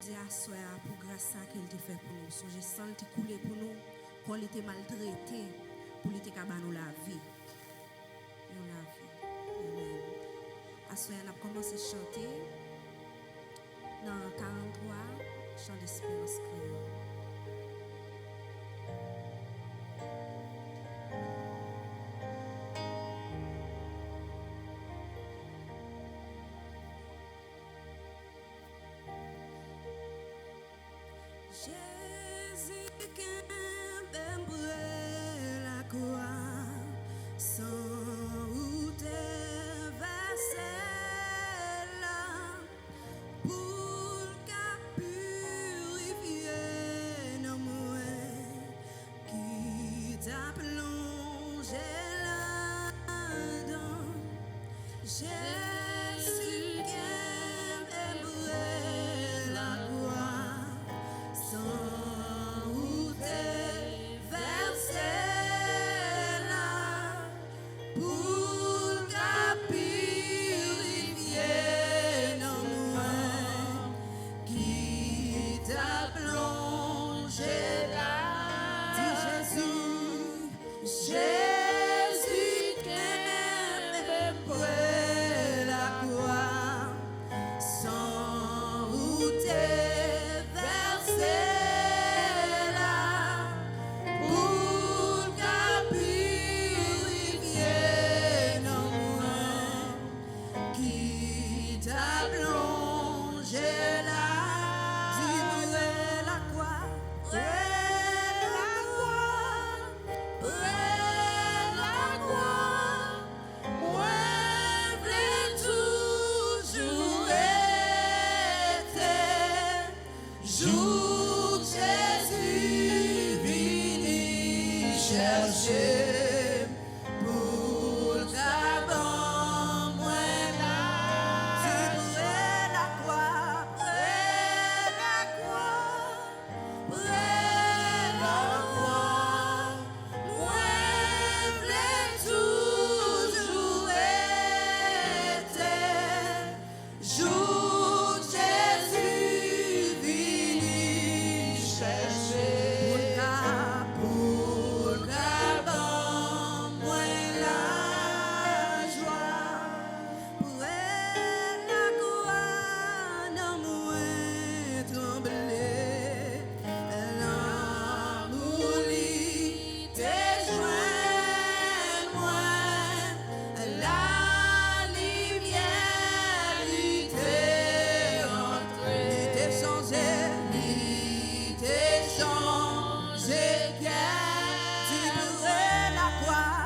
dis à soi pour grâce à qu'elle te fait pour nous. J'ai senti couler pour nous, qu'on était maltraité, pour l'été nous la vie. Nous la vie. Amen. À soi, on a commencé à chanter dans 43, chant d'espérance créole. Jésus qui aime la croix, sans où t'es versé là, pour qu'à purifier nos moyens, qui t'a plongé là-dedans. Jésus qui aime la croix, sans où t'es versé là, pour qu'à purifier nos mains, qui t'a plongé là. Dis Jésus, Jésus qui aime la croix, sans où t'es versé là, pour qu'à purifier nos mains, qui t'a plongé là. Dis-moi la croix, la croix, moi v'lais toujours être, jour Jésus vini chercher pour t'avoir moi là. Dis-moi la croix, la croix, moi v'lais toujours être, jour Jésus vini chercher pour qu'avant moi la joie, pour la croix non moins trembler, l'amour lui t'es joint moi, la lumière lui t'es entrée, lui t'es changé, tu pourrais la croix,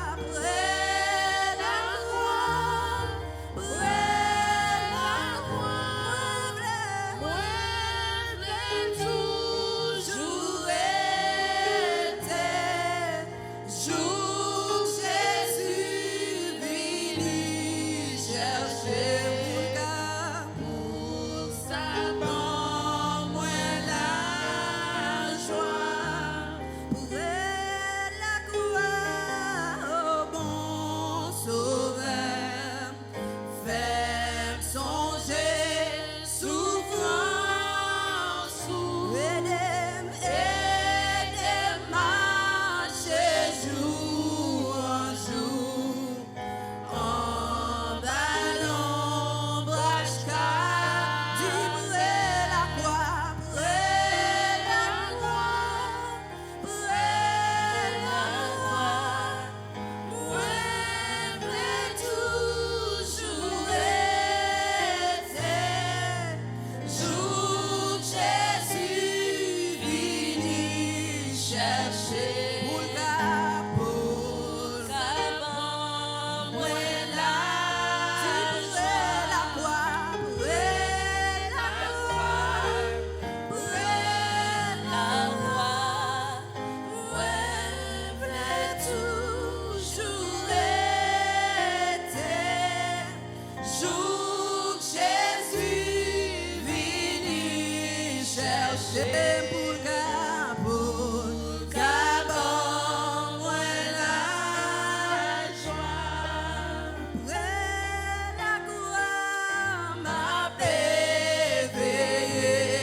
toujours être, jour Jésus vini chercher pour sa mort, moi la joie, pour la croix, oh bon sauveur, faire songer souffrance, aider marcher jour en jour, en ballon brachka, dis-moi la croix, moi v'lais toujours être, jour Jésus vini chercher pour qu'avant moi la croix, moi v'lais toujours être, jour Jésus vini chercher pour qu'avant moi la joie, la croix m'a éveillé.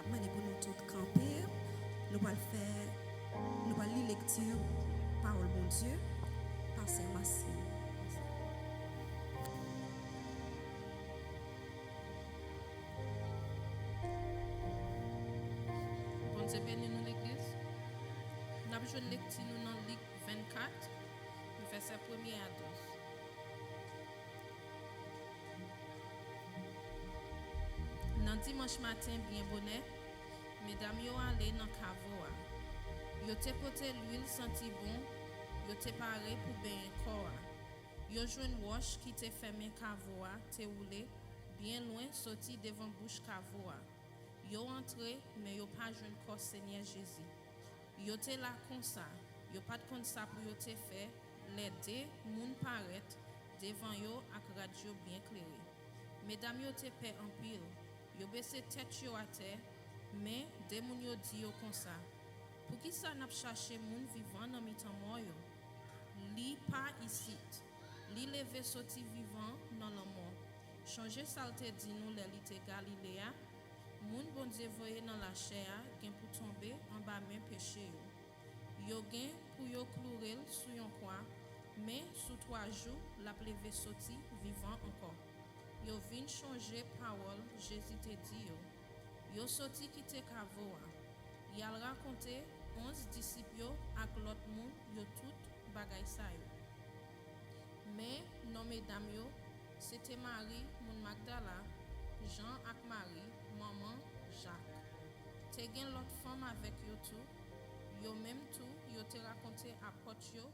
demander pour nous tous camper. Nous allons faire, nous allons lire lecture, parole bon Dieu, par Saint-Massime. Bon Dieu béni nous l'église. Nous avons une lecture dans Luc 24, verset 1 à 12. Dans dimanche matin bien bonnet, mesdames yo allé dans cavo. Yo te pote l'huile senti bon, yo te paré pour ben corps. Yo joine wash qui te fermé cavo te roulé bien loin sorti devant bouche cavo. Yo entré mais yo pas joine corps Seigneur Jésus. Yo te là comme ça, yo pas de comme ça pour yo te fait l'aider moun paraît devant yo ak radio bien clairé. Mesdames yo te paix en pile. Yo baissé tête yo à terre, mais des moun yo di yo comme ça. Pour qui ça n'a cherché moun vivant dans mi-temps mort yo? Li pas ici. Li levé sorti vivant dans le mort. Changer saleté dit nous l'élite Galiléa. Moun bon Dieu voyé dans la chair, gen pour tomber en bas même péché yo. Yo gen pour yo clourer sous yon croix, mais sous 3 jours la levé sorti vivant encore. Yo vin changer parole, Jésus te dit yo. Yo sorti quitter Kavoa. Y a raconté 11 disciples yo ak l'autre moun yo tout bagay sa yo. Mais non mesdames yo, c'était Marie, moun Magdala, Jean ak Marie, maman Jacques. Te gen l'autre femme avec yo tout. Yo même tout, yo te raconté apôtre yo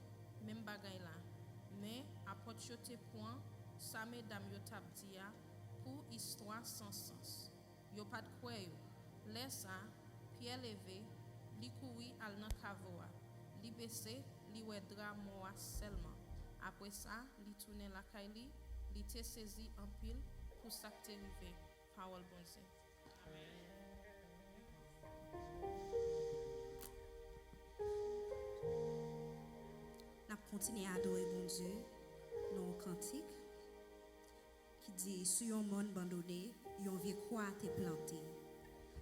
même bagay la. Mais apôtre yo te point sa mesdames yo tap dia pour histoire sans sens. Yo pas de quoi yo. Laisse ça, Pierre levé, li couri al nan kavoa. Li baissé, li wedra moa seulement. Après ça, li tourne la kaili, li te saisi en pile pour ça que te rivé. Parole bon Dieu. N'a continué à adorer bon Dieu dans un cantique qui dit sur un monde abandonné, yon vieux croix te planté.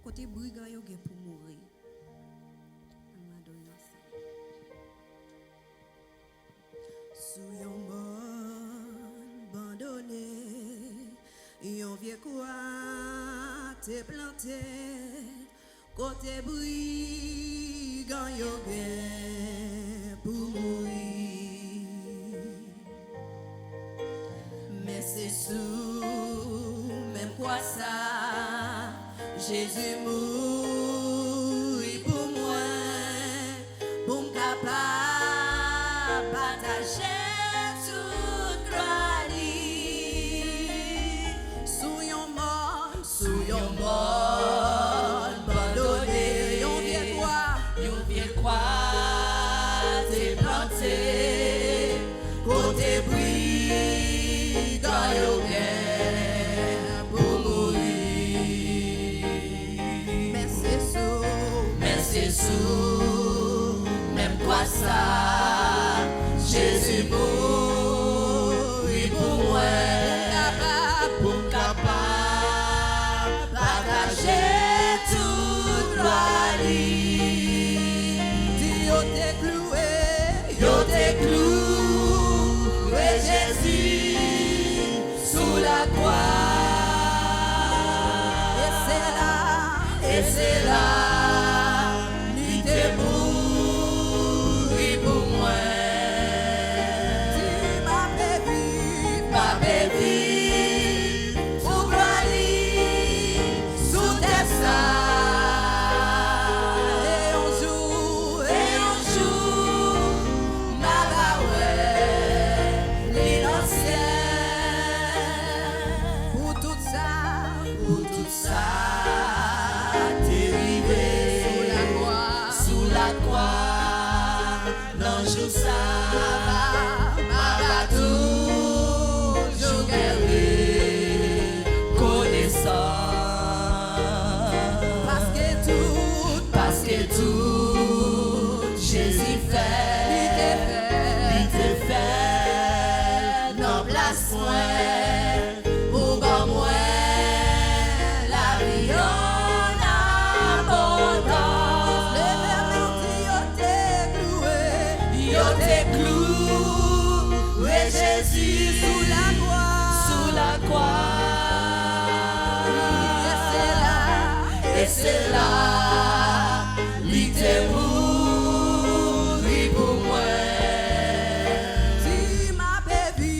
Côté brigand yo gen pour mourir. On adore ensemble. Sur un monde abandonné, yon vieux croix te planté. Côté brigand yo gen pour mourir. Mais c'est sous même quoi ça, Jésus mourit pour moi, pour me capable partager toute gloire. Sous yon mort, abandonné, yon vieux quoi, t'es planté, côté brille, quand yon vient pour mourir. Mais c'est sous, même quoi ça, Jésus mourit pour moi, pour me capable partager toute gloire. Dis yo te cloué Jésus sous la croix. Et c'est là, lui te mourit pour moi. Dis ma baby, pour gloire sous tes seins. Et un jour, ma baouette, l'innocent. Pour tout ça, t'es arrivé. c'est là, l'idée mourir pour moi. Si ma baby,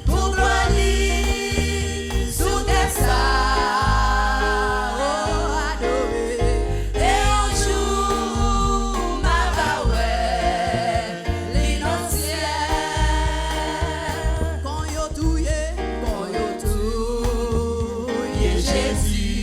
Pour gloire sous tes ça, oh adoré, et un jour ma baouée, l'innocent, quand yo touye Jésus.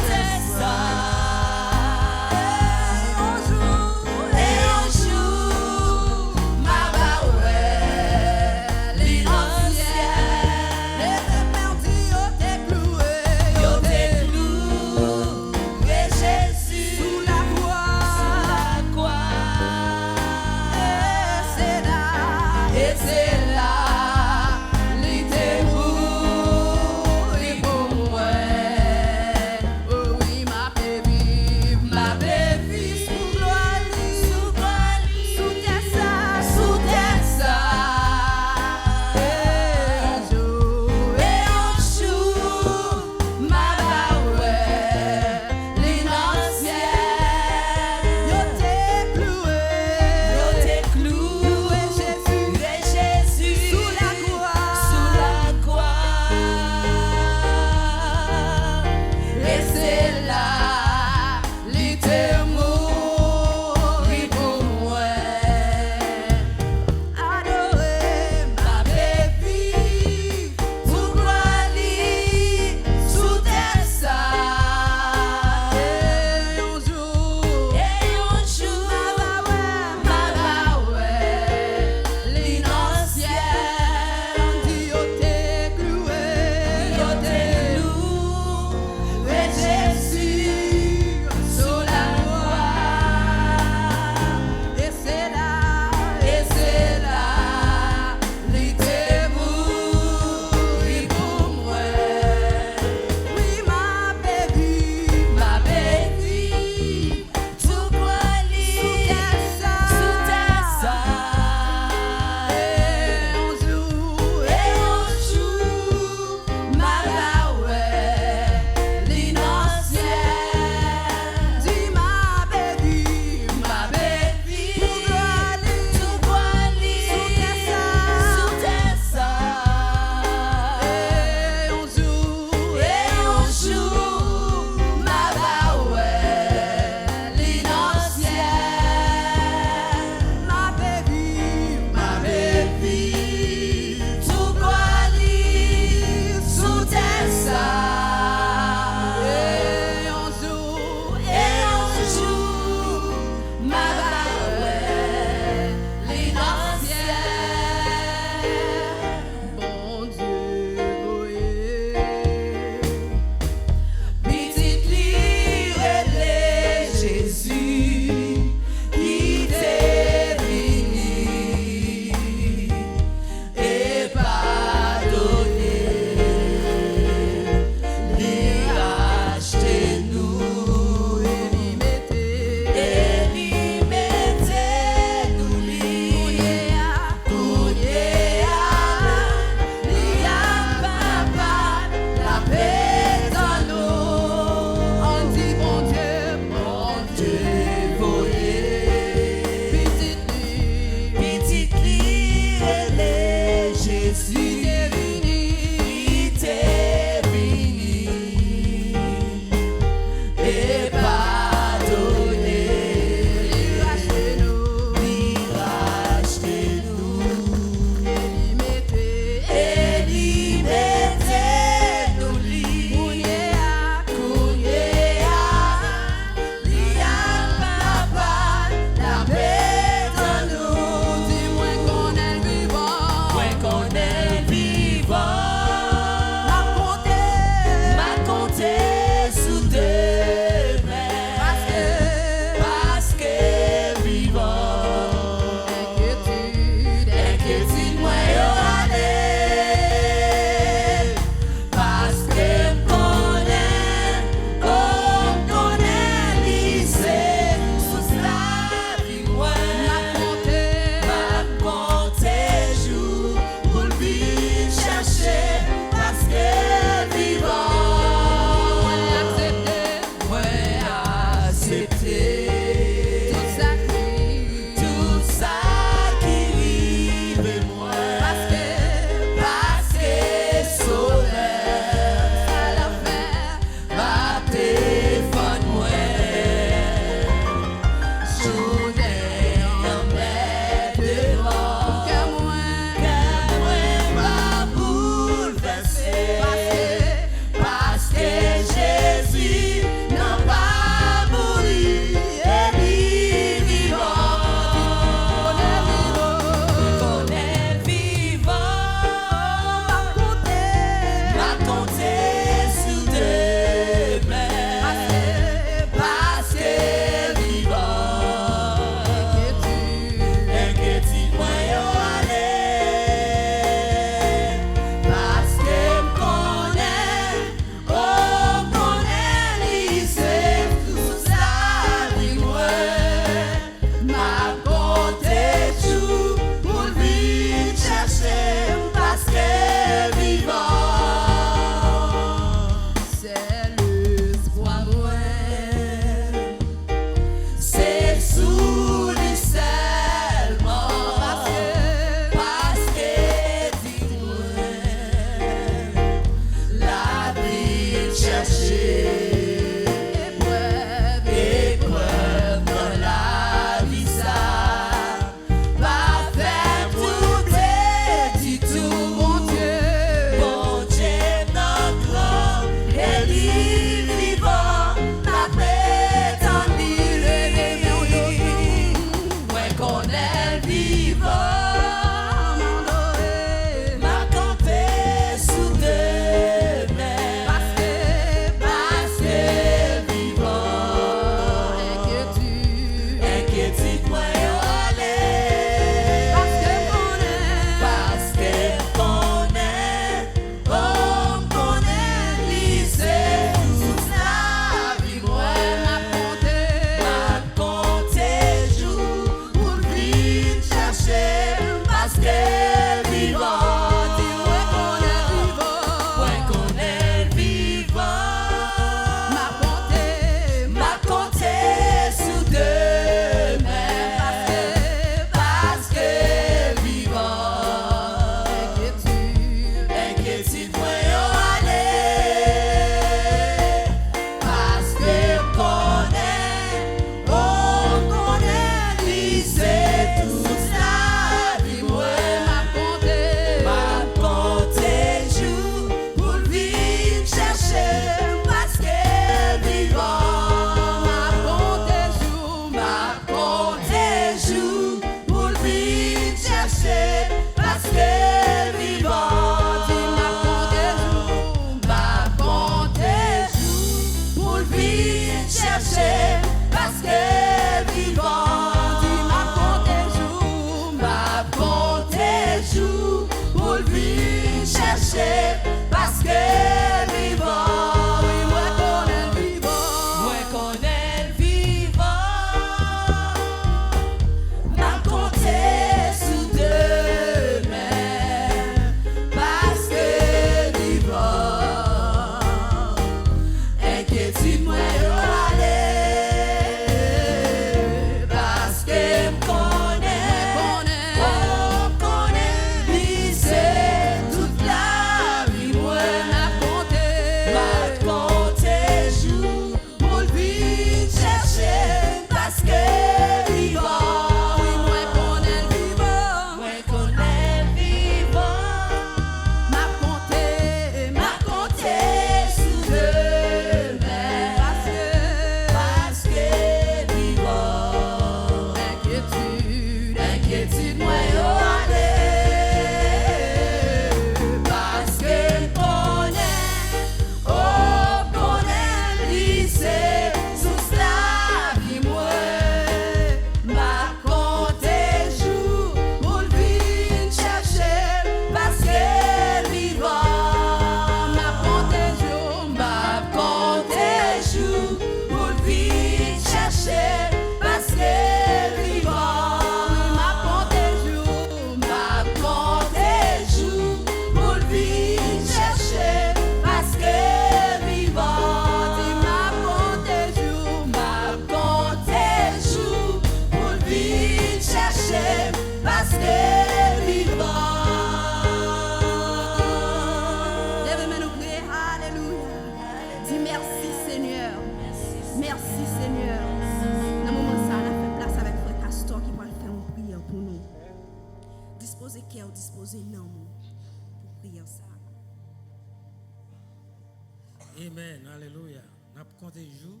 Amen, alléluia. Nous avons compté les jours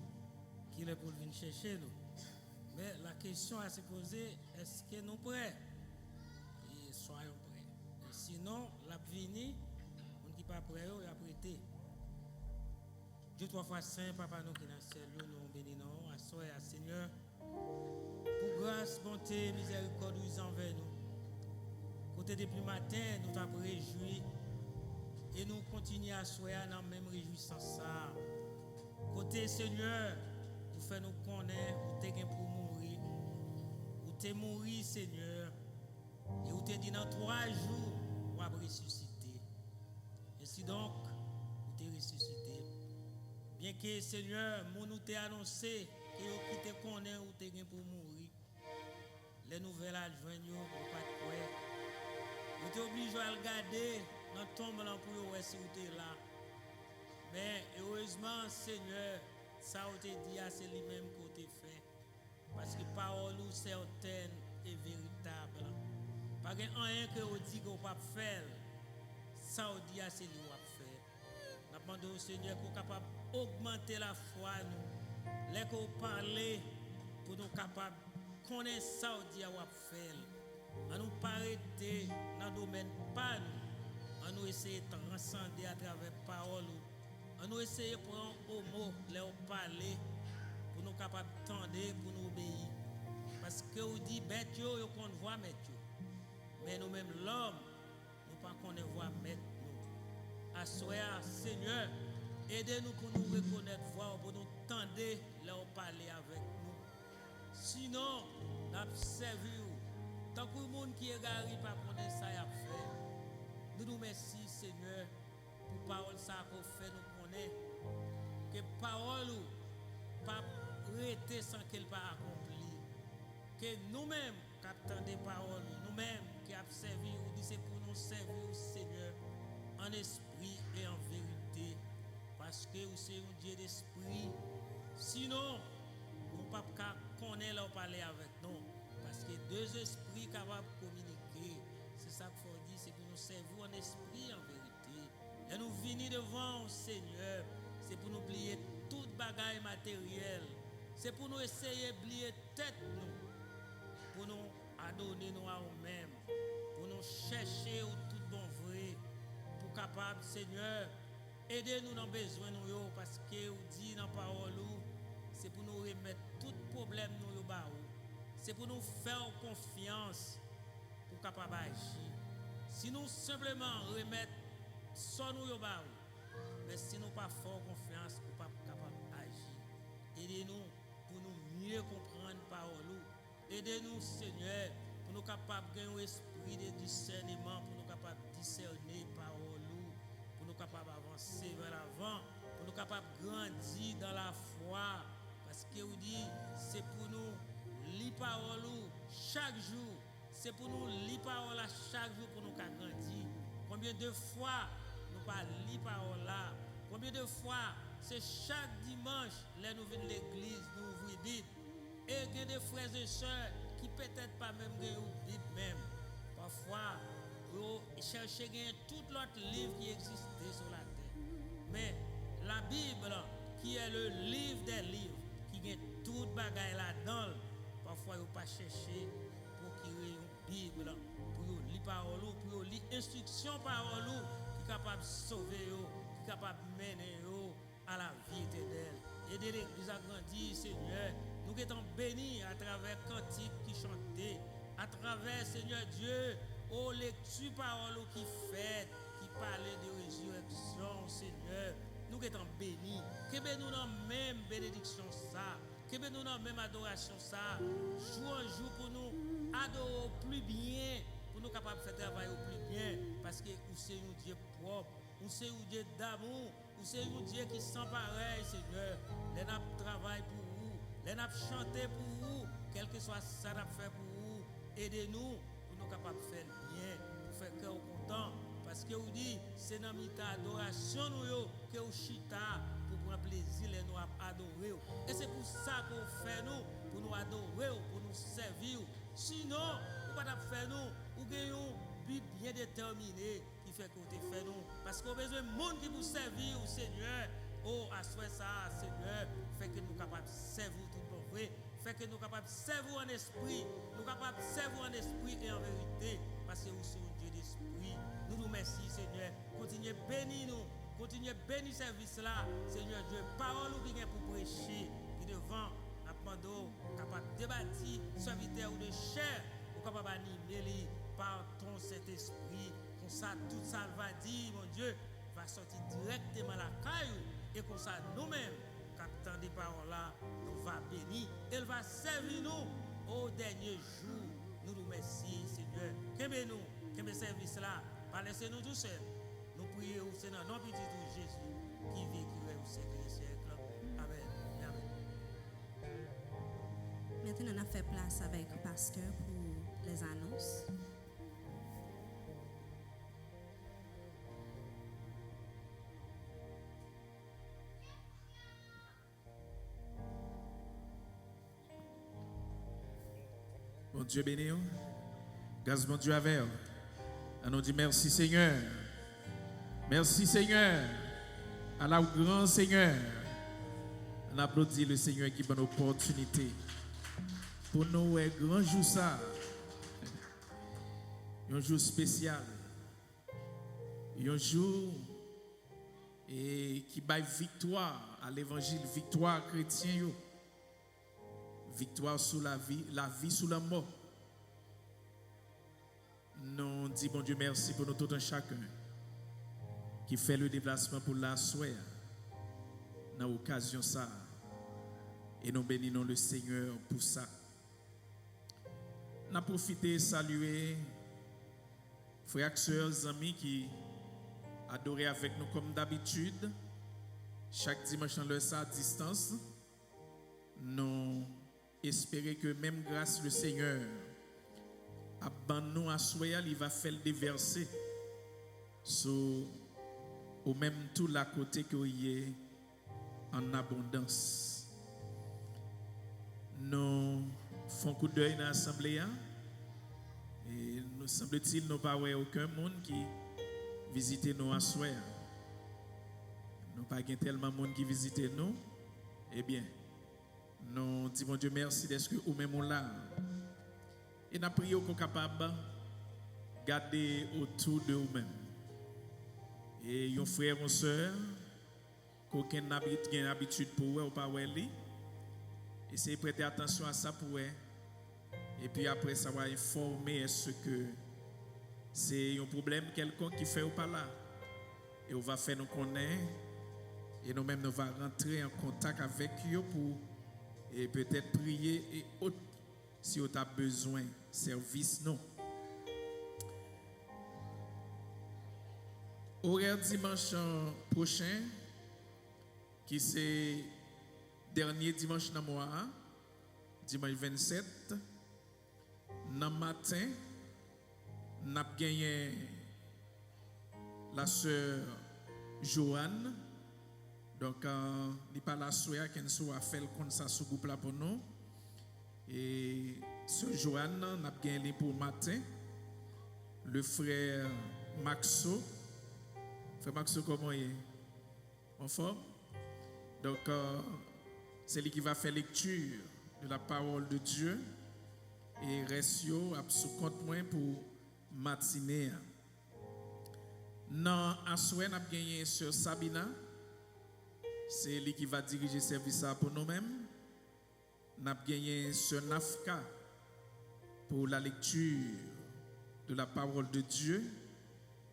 qu'il est pour venir chercher nous. Mais la question à se poser, est-ce que nous sommes prêts? Et soyons prêts. Et sinon, la venue, on ne dit pas prêt, on a prêté. Dieu trois fois saint, Papa nous qui est dans le ciel, nous bénissons, à soi et à Seigneur. Pour grâce, bonté, miséricorde, vous envers nous. Côté depuis le matin, nous t'avons réjoui. Et nous continuons à soyer dans la même réjouissance. Côté Seigneur, vous faites nous connaître, vous t'es pour mourir. Vous t'es mourir, Seigneur. Et vous t'es dit dans 3 jours, vous avez ressuscité. Ainsi donc, vous t'es ressuscité. Bien que Seigneur, nous t'ai annoncé que vous qui te connaît, vous t'es pour mourir. Les nouvelles à joindre, vous pas de quoi. Vous t'es obligé à regarder. Dans tombe là pour voir si vous êtes là. Mais heureusement, Seigneur, ça vous dit, c'est lui-même qu'on t'a fait. Parce que parole ou certaine et véritable. Pas rien que vous dit qu'on pas faire. Ça vous dit, c'est lui qui va faire. Nous demandons au Seigneur qu'on soit capable d'augmenter la foi nous. Les qu'on parler pour nous capables de connaître ça vous dit à faire. À nous pas arrêter dans le domaine pas nous. On nous essayer de transcender à travers parole. On nous essayer de prendre au mot, les parler, pour nous capables d'entendre, pour nous obéir. Parce que vous dit bête yo qu'on voit mettre. Mais nous-mêmes l'homme, nous pas qu'on voit mettre nous. Assoya Seigneur, aidez-nous pour nous reconnaître voix, pour nous tendre, leur parler avec nous. Sinon, nous servi tant que le monde qui est garé pas connaître ça y a fait. Nous nous merci Seigneur pour parole ça qu'on fait nous connaître que parole pas rester sans qu'elle pas accompli. Que nous-mêmes captons des paroles, nous-mêmes qui avons servi ou dit c'est pour nous servir au Seigneur en esprit et en vérité parce que vous c'est un Dieu d'esprit. Sinon, nous ne pouvons pas connaître ou parler avec nous parce que deux esprits capables de communiquer. C'est ça qu'il faut dire, c'est pour nous servir en esprit et en vérité. Et nous venir devant le Seigneur, c'est pour nous oublier toute bagaille matérielle. C'est pour nous essayer d'oublier tête nous, pour nous adonner nous à nous-mêmes, pour nous chercher au tout bon vrai, pour capable, Seigneur, aider-nous dans le besoin nous parce que vous dit dans la parole, c'est pour nous remettre tout problème nous au bas. C'est pour nous faire confiance pour capable agir. Si nous simplement remettre sans nous au bas, mais si nous pas fort confiance pour pas capable agir. Aidez-nous pour nous mieux comprendre parole. Aidez-nous Seigneur pour nous capables de gagner un esprit de discernement, pour nous capables de discerner parole, pour nous capables d'avancer vers l'avant, pour nous capables de grandir dans la foi parce que vous dit c'est pour nous lire parole chaque jour. C'est pour nous lire parole à chaque jour pour nous grandir. Combien de fois nous pas lire parole là? Combien de fois c'est chaque dimanche là nous venons de l'église, nous ouvrons la Bible. Et il y a des frères et sœurs qui peut-être pas même une Bible même. Parfois, ils cherchent tout l'autre livre qui existait sur la terre. Mais la Bible, qui est le livre des livres, qui a tout bagaille là-dedans, parfois ils ne pas chercher pour qu'il y ait une Bible, pour lire parole, pour lire instruction parole, qui est capable de sauver, qui est capable de mener à la vie éternelle. Aider l'église à grandir, Seigneur. Nous sommes bénis à travers cantiques qui chantaient, à travers, Seigneur Dieu, aux lectures paroles qui faites, qui parlaient de résurrection, Seigneur. Nous sommes bénis. Que nous dans même bénédiction ça, que nous dans même adoration ça, jour en jour pour nous adorer au plus bien, pour nous capables de faire travail au plus bien, parce que nous sommes un Dieu propre, nous sommes un Dieu d'amour, nous sommes un Dieu qui sent pareil, Seigneur. Les n'a travail pour vous, les n'a chanté pour vous, quel que soit ça n'a fait pour vous. Aidez-nous pour nous capables de faire bien, pour faire cœur content. Parce que vous dites, c'est dans notre adoration nous que vous chita pour prendre plaisir et nous adorer. Et c'est pour ça qu'on fait nous, pour nous adorer, pour nous servir. Sinon, vous ne pouvez pas faire nous, vous gagnons but bien déterminé qui fait que vous fait nous. Parce qu'on a besoin de monde qui vous servir au Seigneur. Oh, à soi ça, Seigneur, fait que nous sommes capables de servir tout le vrai. Fait que nous sommes capables de servir en esprit. Nous sommes capables de servir en esprit et en vérité. Parce que vous êtes un Dieu d'esprit. Nous nous remercions, Seigneur. Continuez à bénir nous. Continuez à bénir ce service-là. Seigneur Dieu, parole ou bien pour prêcher. Qui devant, apprendre, capable de débattre, serviteur ou de chair, ou capable d'animer par ton Saint-Esprit. Comme ça, tout ça va dire, mon Dieu, va sortir directement à la caille. Et comme ça, nous-mêmes, captant des paroles-là, nous va bénir. Elle va servir nous au dernier jour. Nous nous remercions, Seigneur. Qu'aimez-nous, qu'aimez service-là. Pas laissez-nous tout seuls. Nous prions, c'est dans notre petit Jésus qui vit, qui règne au siècle des siècles. Amen. Amen. Maintenant, on a fait place avec le pasteur pour les annonces. Bon Dieu béni, grâce mon Dieu avec vous. On nous dit merci Seigneur. Merci Seigneur. À la grand Seigneur. On applaudit le Seigneur qui donne l'opportunité pour nous un grand jour ça. un jour spécial. Un jour et qui baille victoire à l'évangile, victoire chrétien yo. Victoire sous la vie sous la mort. Nous disons bon Dieu merci pour nous tout un chacun qui fait le déplacement pour la soirée dans l'occasion ça. Et nous bénissons le Seigneur pour ça. Nous profité de saluer frères et sœurs, amis qui adorent avec nous comme d'habitude. Chaque dimanche dans leur ça à distance. Nous espérons que même grâce le Seigneur abandonne à soi, il va faire déverser sur au même tout la côté que y est en abondance. Nous faisons coup d'œil dans l'assemblée et nous semble-t-il nous pas aucun monde qui visite nous à soi. Nous pas tellement de monde qui visite nous. Eh bien, nous disons Dieu merci d'être que vous même là. Et nous prions qu'on soit capable de garder autour de vous-même. Et un frère, une soeur, qu'aucun habitude pour vous ou pas vous. Essayez de prêter attention à ça pour vous. Et puis après, ça va informer est-ce que c'est un problème quelconque qui fait ou pas là. Et on va faire nous connaître. Et nous-mêmes, nous allons rentrer en contact avec eux pour et peut-être prier et autres si vous avez besoin de service. Non. Horaire dimanche prochain, qui c'est dernier dimanche dans le mois, dimanche 27, dans le matin, nous avons gagné la sœur Joanne. Donc, il n'y a pas la soirée qui a fait comme ça sous groupe là pour nous. Et ce Joanne, nous avons gagné pour le matin. Le frère Maxo. Frère Maxo, comment il est? En forme? Donc, c'est lui qui va faire lecture de la parole de Dieu. Et reste sous compte moi pour matinée. Dans la soirée, nous avons gagné sur Sabina. C'est lui qui va diriger le service pour nous-mêmes. Nous avons gagné ce Nafka pour la lecture de la parole de Dieu.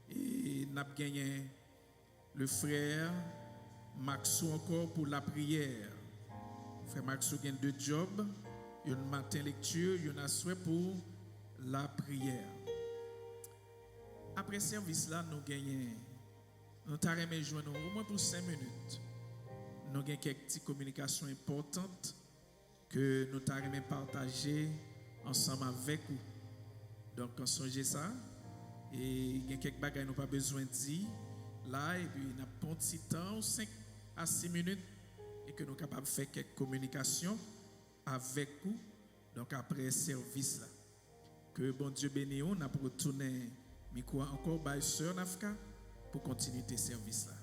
Et nous avons gagné le frère Maxou encore pour la prière. Frère Maxou gagne 2 jobs. Il y a une matin lecture, il y a un souhait pour la prière. Après le service là, nous gagnons. Nous avons joindre au moins pour 5 minutes. Nous avons quelques petites communications importantes que nous avons partagées ensemble avec vous. Donc, on songe ça. Et il y a quelques bagages que nous n'avons pas besoin de dire là. Et puis, nous avons un petit temps, 5 à 6 minutes, et que nous sommes capables de faire quelques communications avec vous. Donc, après le service là. Que bon Dieu bénisse, nous avons retourné micro encore par Sœur Nafka pour continuer tes services là.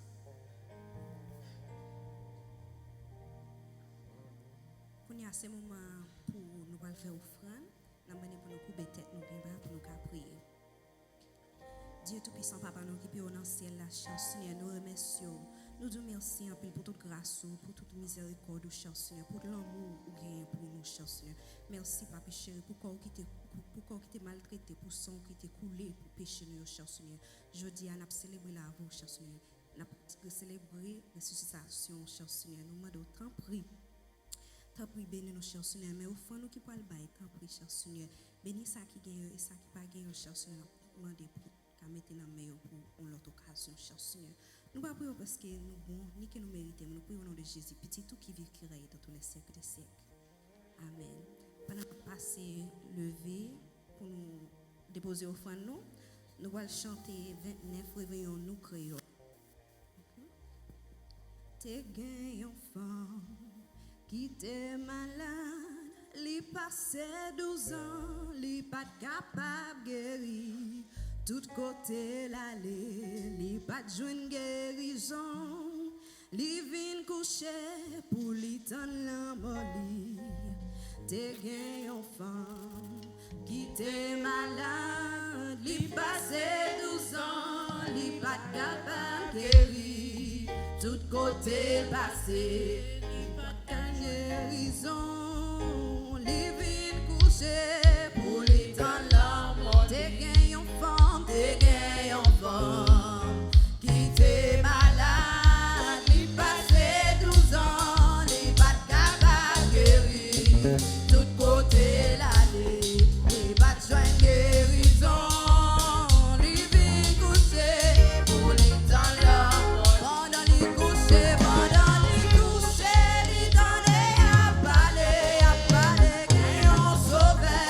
À ce moment pour nous faire offrande, nous allons pour nous couper tête, nous pour nous prier. Dieu Tout-Puissant, Papa, nous qui sommes dans le ciel, la chance, Seigneur, nous remercions. Nous disons merci pour toute grâce, pour toute miséricorde, cher Seigneur, pour l'amour que vous pour nous, cher Seigneur. Merci, Papa chéri, pour corps qui t'est maltraité, pour sang qui t'est coulé, pour pécher nous, cher Seigneur. Je dis à nous célébrer la vous, cher Seigneur. Nous célébrer la ressuscitation, cher Seigneur. Nous demandons tant prix. Tant pis, bénis nous, cher Seigneur, mais au fond, nous qui parlons, tant pis, cher Seigneur. Bénis ça qui gagne et ça qui pas gagne, cher Seigneur. Nous demandons pour mettre dans le meilleur pour l'autre occasion, cher Seigneur. Nous ne prions pas parce que nous bons, ni que nous méritons, nous prions au nom de Jésus, petit tout qui vit, qui règne dans tous les siècles des siècles. Amen. Pendant que nous passons lever pour nous déposer au fond, nous allons chanter 29 réveillons nous créons. T'es gagné enfant. Qui était malade, li passé 12 ans, li pas capable guérir. Tout côté l'aller, li pas joindre guérison. Li vin coucher pour li tan la moli. T'es gagné enfant, qui était malade, li pas capable guérir. Tout côté passé, il pas qu'à guérison. Les villes couchées pour les temps l'amour. T'es gagné en femme, t'es gagné en femme. Qui t'est malade, il passé 12 ans, il pas capable guérir. Tout côté l'année, il pas joindre guérison. Les villes couchées pour les temps l'amour. Pendant les couchées, les données à parler, gagnons sauver.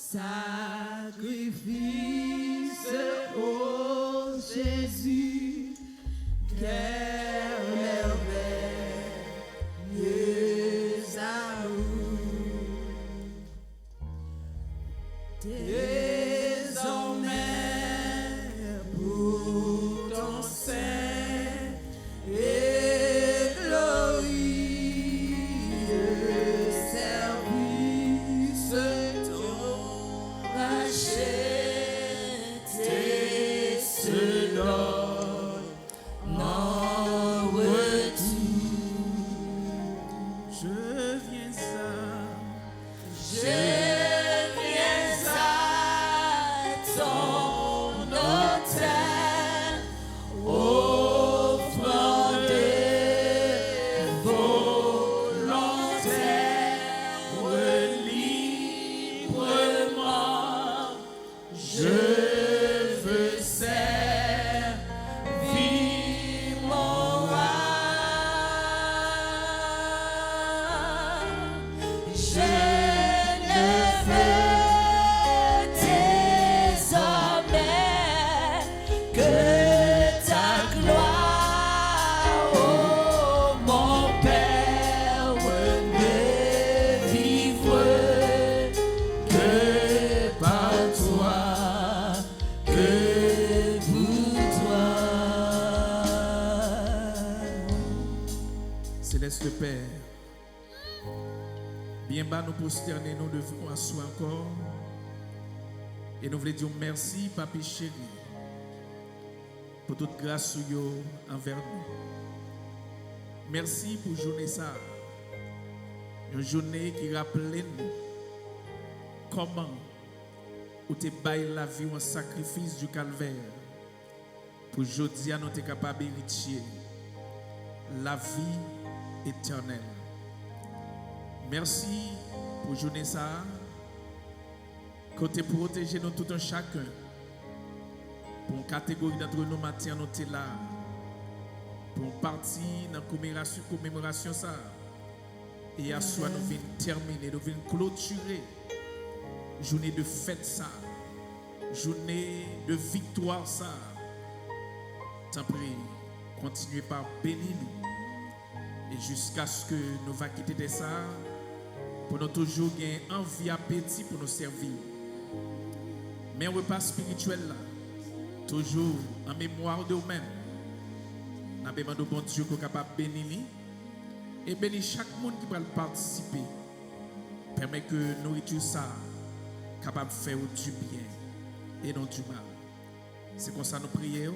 Sacrifice, oh Jésus, quelle merveilleuse amour. Désormais, pour ton saint et glorieux service, ton racheté se donne en retour. Je viens Je viens à ton autel, offrant des volontaires librement. Je veux servir mon âme. Je ne veux désormais que ta gloire, oh mon Père, ne vivre que par toi, que pour toi. Céleste Père, bien bas nous prosterner, nous devons asseoir encore. Et nous voulons dire merci, Papi chéri, pour toute grâce sur yo envers nous. Merci pour journée ça. Une journée qui rappelle nous comment ou te bail la vie en sacrifice du calvaire. Pour aujourd'hui, nous sommes capables d'hériter la vie éternelle. Merci pour journée ça. Côté protéger nous tout un chacun. Pour une catégorie d'entre nous matin nous sommes là. Pour une partie dans la commémoration ça. Et à soi nous venons terminer, nous venons clôturer. Journée de fête ça. Journée de victoire ça. T'en prie, continuez par bénir nous. Et jusqu'à ce que nous va quitter de ça, pour nous toujours gagner envie, appétit pour nous servir. Mais un repas spirituel là, toujours en mémoire de nous-mêmes. Nous demandons au bon Dieu qu'on est capable de bénir et bénir chaque monde qui va participer. Permet que nourriture ça capable de faire du bien et non du mal. C'est comme ça nous prions.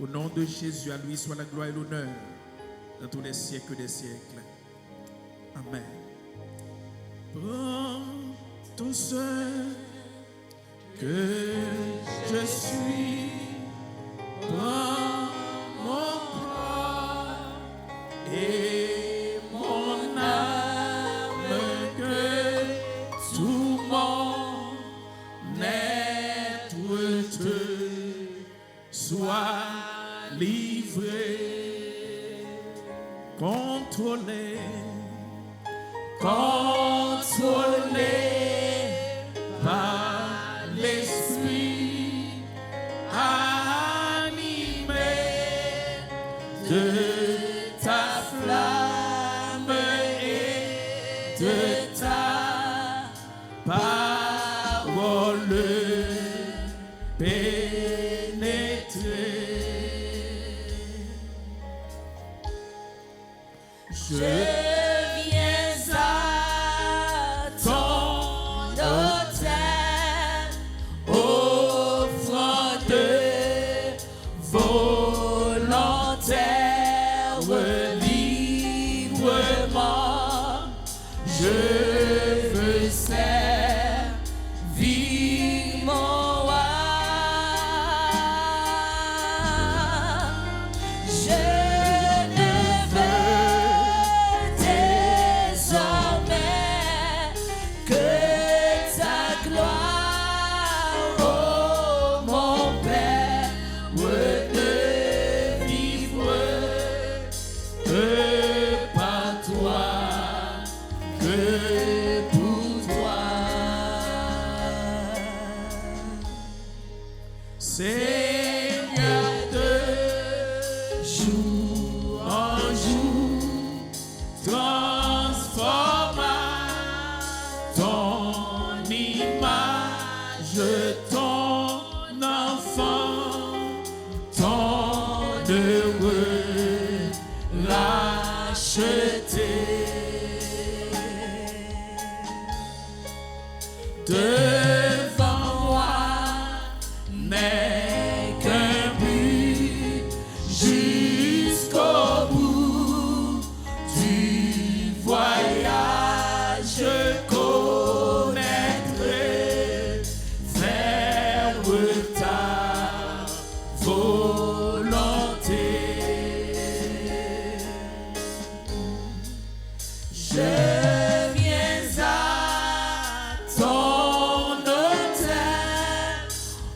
Au nom de Jésus, à lui soit la gloire et l'honneur dans tous les siècles des siècles. Amen. Prends tout ce que je suis, prends mon corps et mon âme, que tout mon être te soit livré, contrôlé, par l'esprit, animé de ta flamme et de ta parole pénétrée. Je viens à ton autel, offrant de volontaires librement. Je veux servir mon âme. Je ne veux Seigneur, de jour en jour, transforma ton image, ton enfant, ton heureux racheté. Devant moi n'est qu'un but jusqu'au bout du voyage. Je connaîtrai ferme ta volonté. Je viens à ton autel,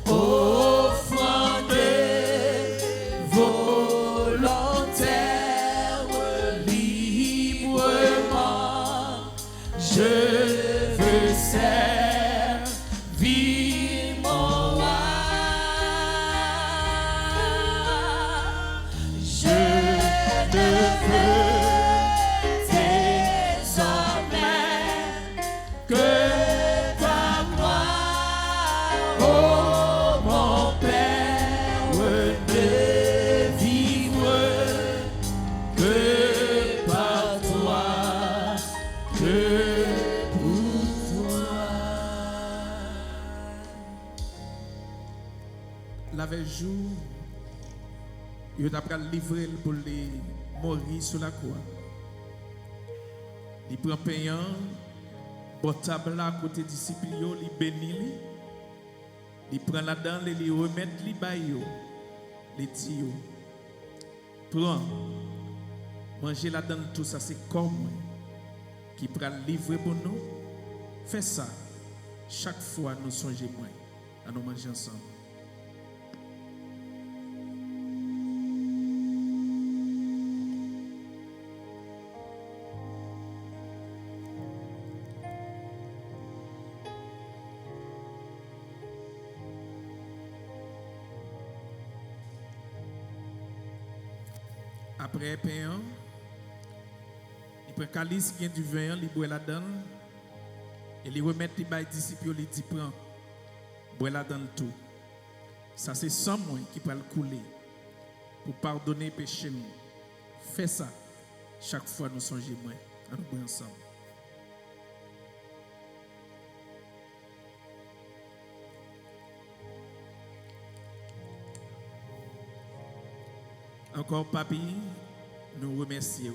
offrande volontaire, librement. Je veux servir mon roi. Je ne veux désormais que ta gloire, oh mon Père, ne vivre que par toi, que pour toi. La veille jour, il a livré pour les mourir sur la croix. Il prend payant, bon table à côté disciples, il bénit, il prend la dent, il remet, il baille, il dit, prends, manger la dent, tout ça, c'est comme qui prend livrer pour nous. Fais ça, chaque fois nous songeons moins, à nous manger ensemble. Après payant, il prend calice qui est du vin, il boit la donne et il remet les bails disciples, il dit prends, bois la donne tout. Ça c'est sang moi qui peut le couler pour pardonner péché nous. Fais ça chaque fois nous songeons moins, nous boire ensemble. Encore, papi, nous remercions.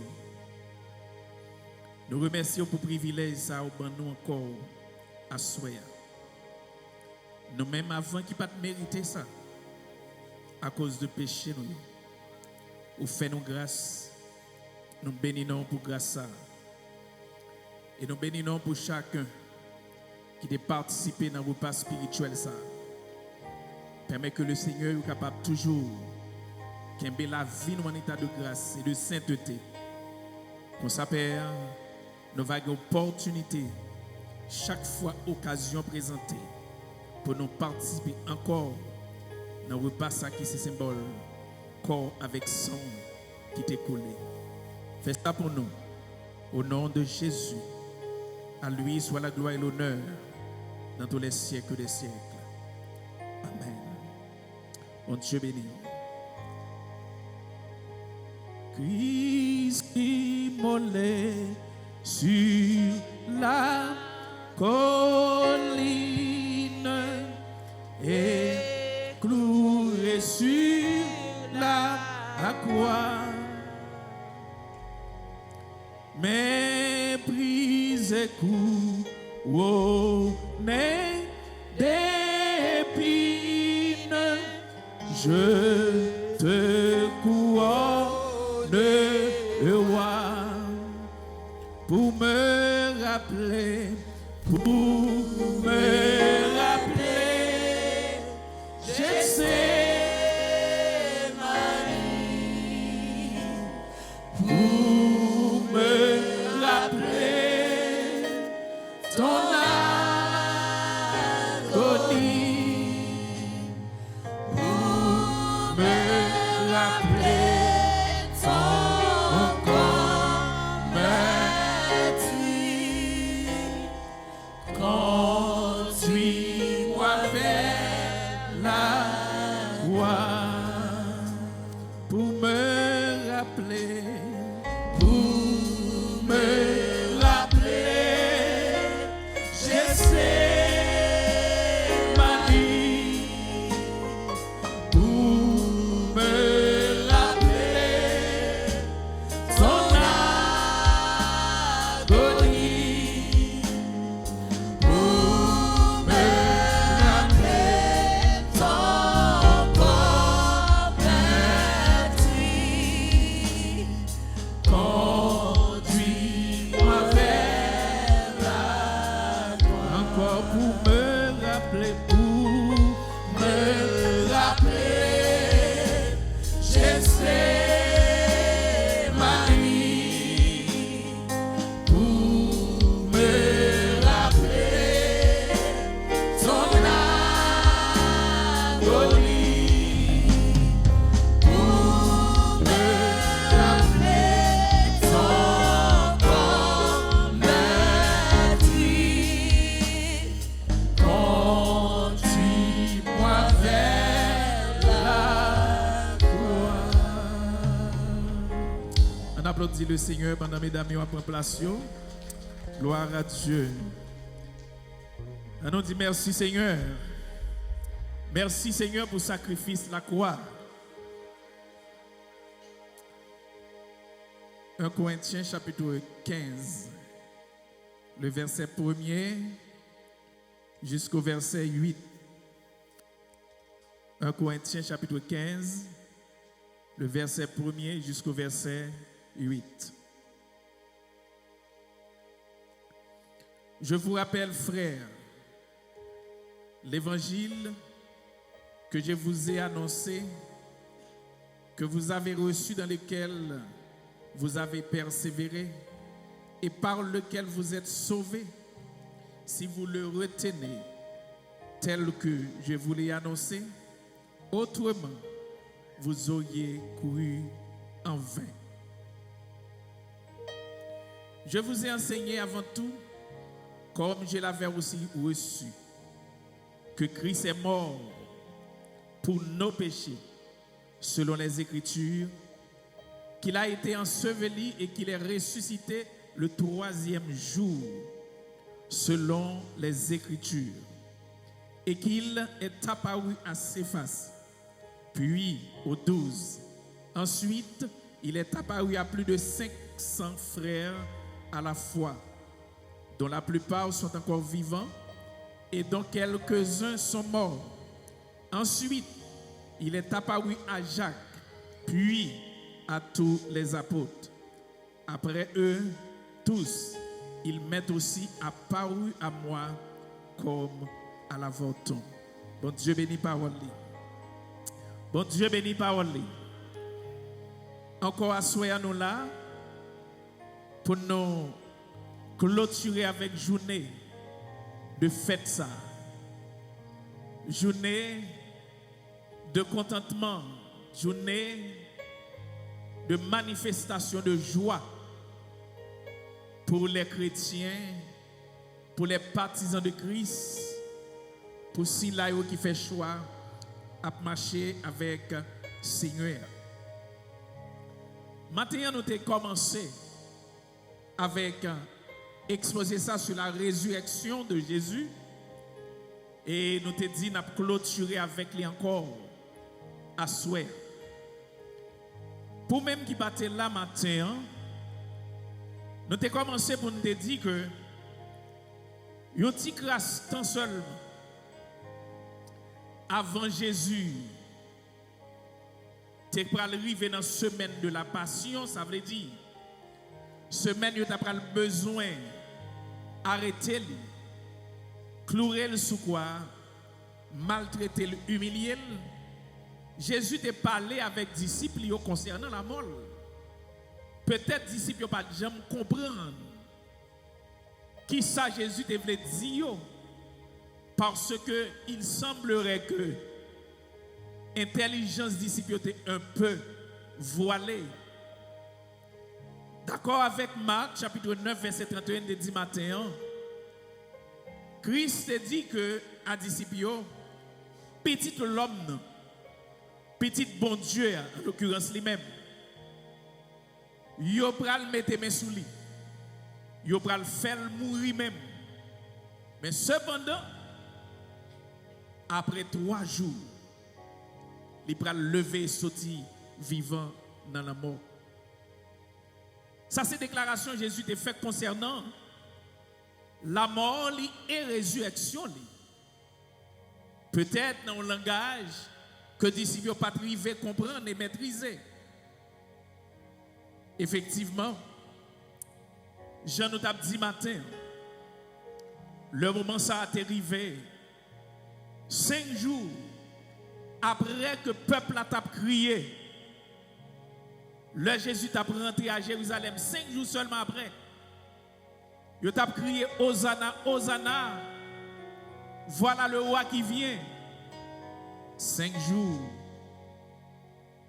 Nous remercions pour le privilège ça, nous encore à souhait. Nous-mêmes, avant qui pas mériter ça, à cause de péché, nous faisons grâce. Nous bénissons pour grâce ça. Et nous bénissons pour chacun qui a participé dans le repas spirituel ça. Permet que le Seigneur soit capable toujours qu'il y ait la vie en état de grâce et de sainteté. Qu'on s'appelle, nous avons une opportunité, chaque fois occasion présentée, pour nous participer encore dans le repas qui est symbole, corps avec sang qui t'est collé. Fais ça pour nous, au nom de Jésus. À lui soit la gloire et l'honneur dans tous les siècles des siècles. Amen. Mon Dieu béni. Christ qui mollait sur la colline et cloué sur la croix, méprisé couronné d'épines, je te couronne, roi, pour me rappeler, je sais Marie, pour me rappeler ton agonie, Applaudis le Seigneur pendant mesdames et prend place. Gloire à Dieu. On dit merci Seigneur. Merci Seigneur pour le sacrifice, la croix. 1 Corinthiens chapitre 15, le verset 1er jusqu'au verset 8. 1 Corinthiens chapitre 15, le verset 1er jusqu'au verset 8. Je vous rappelle, frères, l'évangile que je vous ai annoncé, que vous avez reçu, dans lequel vous avez persévéré et par lequel vous êtes sauvés, si vous le retenez tel que je vous l'ai annoncé, autrement, vous auriez couru en vain. Je vous ai enseigné avant tout, comme je l'avais aussi reçu, que Christ est mort pour nos péchés, selon les Écritures, qu'il a été enseveli et qu'il est ressuscité le 3e jour, selon les Écritures, et qu'il est apparu à Céphas, puis aux 12. Ensuite, il est apparu à plus de 500 frères à la fois, dont la plupart sont encore vivants et dont quelques-uns sont morts. Ensuite, il est apparu à Jacques, puis à tous les apôtres. Après eux tous, il m'est aussi apparu à moi comme à l'avorton. Bon Dieu bénit parole. Bon Dieu bénit parole. Encore assoyons nous là pour nous clôturer avec journée de fête ça. Journée de contentement, journée de manifestation de joie pour les chrétiens, pour les partisans de Christ, pour ceux qui fait choix à marcher avec le Seigneur. Maintenant, nous avons commencé avec exposer ça sur la résurrection de Jésus. Et nous te dit, nous avons clôturé avec lui encore à souhait. Pour même qui battait là matin, nous avons commencé pour nous te dire que un petit grâce tant seulement avant Jésus, tu pour arriver dans la semaine de la passion, ça veut dire semaine où tu as besoin d'arrêter, clouer le sous quoi, maltraiter, humilier. Jésus t'a parlé avec les disciples concernant la mort. Peut-être les disciples n'ont pas jamais comprendre qui ça Jésus te voulait dire, parce que il semblerait que l'intelligence des disciples était un peu voilée. D'accord avec Marc, chapitre 9, verset 31 de 10 matin, Christ a dit que à disciples, petit l'homme, petit bon Dieu, en l'occurrence lui-même, yo pral mettre mes sous lui, yo pral faire mourir même, Mais cependant, après 3 jours, il va lever et sortir vivant dans la mort. Ça, c'est déclaration que Jésus a fait concernant la mort et la résurrection. Peut-être dans un langage que les disciples n'ont pas arrivé à comprendre et maîtriser. Effectivement, Jean nous a dit matin, le moment ça a arrivé, 5 jours après que le peuple a crié, le Jésus t'a rentré à Jérusalem, 5 jours seulement après, il t'a crié Hosanna, Hosanna, voilà le roi qui vient. 5 jours,